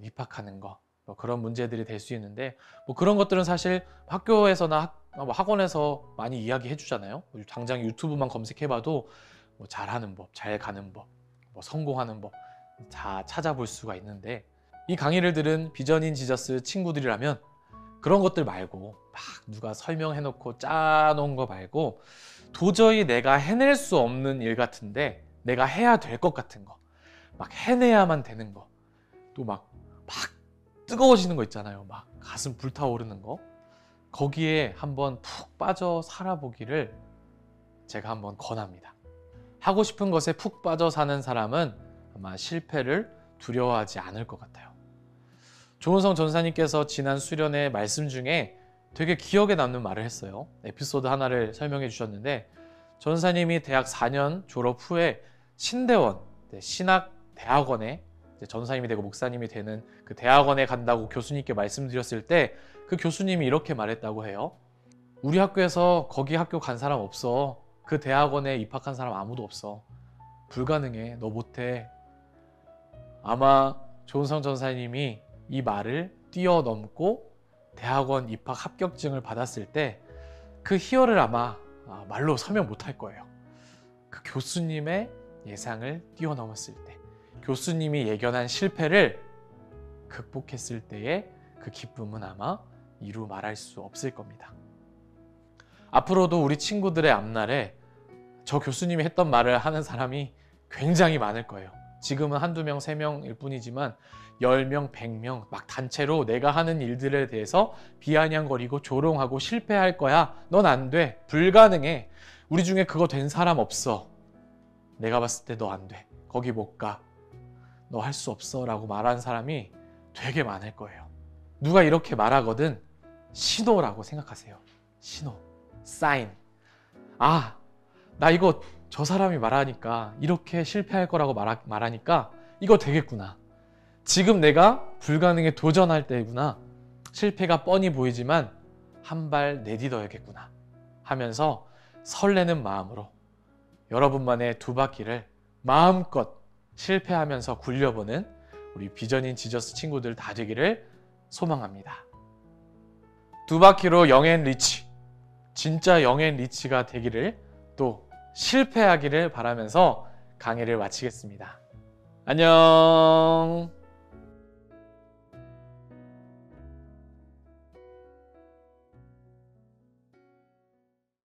입학하는 거 그런 문제들이 될 수 있는데 뭐 그런 것들은 사실 학교에서나 학원에서 많이 이야기해 주잖아요. 당장 유튜브만 검색해봐도 뭐 잘하는 법, 잘 가는 법, 뭐 성공하는 법 다 찾아볼 수가 있는데 이 강의를 들은 비전인 지저스 친구들이라면 그런 것들 말고 막 누가 설명해놓고 짜놓은 거 말고 도저히 내가 해낼 수 없는 일 같은데 내가 해야 될 것 같은 거, 막 해내야만 되는 거, 또 막 뜨거워지는 거 있잖아요. 막 가슴 불타오르는 거. 거기에 한번 푹 빠져 살아보기를 제가 한번 권합니다. 하고 싶은 것에 푹 빠져 사는 사람은 아마 실패를 두려워하지 않을 것 같아요. 조은성 전사님께서 지난 수련회 말씀 중에 되게 기억에 남는 말을 했어요. 에피소드 하나를 설명해 주셨는데, 전사님이 대학 4년 졸업 후에 신대원, 신학대학원에 전사님이 되고 목사님이 되는 그 대학원에 간다고 교수님께 말씀드렸을 때 그 교수님이 이렇게 말했다고 해요. 우리 학교에서 거기 학교 간 사람 없어. 그 대학원에 입학한 사람 아무도 없어. 불가능해. 너 못해. 아마 조은성 전사님이 이 말을 뛰어넘고 대학원 입학 합격증을 받았을 때 그 희열을 아마 말로 설명 못할 거예요. 그 교수님의 예상을 뛰어넘었을 때, 교수님이 예견한 실패를 극복했을 때의 그 기쁨은 아마 이루 말할 수 없을 겁니다. 앞으로도 우리 친구들의 앞날에 저 교수님이 했던 말을 하는 사람이 굉장히 많을 거예요. 지금은 한두 명, 3명일 뿐이지만 10명, 100명 막 단체로 내가 하는 일들에 대해서 비아냥거리고 조롱하고 실패할 거야. 넌 안 돼. 불가능해. 우리 중에 그거 된 사람 없어. 내가 봤을 때 너 안 돼. 거기 못 가. 너 할 수 없어 라고 말하는 사람이 되게 많을 거예요. 누가 이렇게 말하거든 신호라고 생각하세요. 신호, 사인. 아, 나 이거 저 사람이 말하니까 이렇게 실패할 거라고 말하니까 이거 되겠구나. 지금 내가 불가능에 도전할 때구나. 실패가 뻔히 보이지만 한 발 내딛어야겠구나 하면서 설레는 마음으로 여러분만의 두 바퀴를 마음껏 실패하면서 굴려보는 우리 비전인 지저스 친구들 다 되기를 소망합니다. 두 바퀴로 영앤 리치, 진짜 영앤 리치가 되기를, 또 실패하기를 바라면서 강의를 마치겠습니다. 안녕.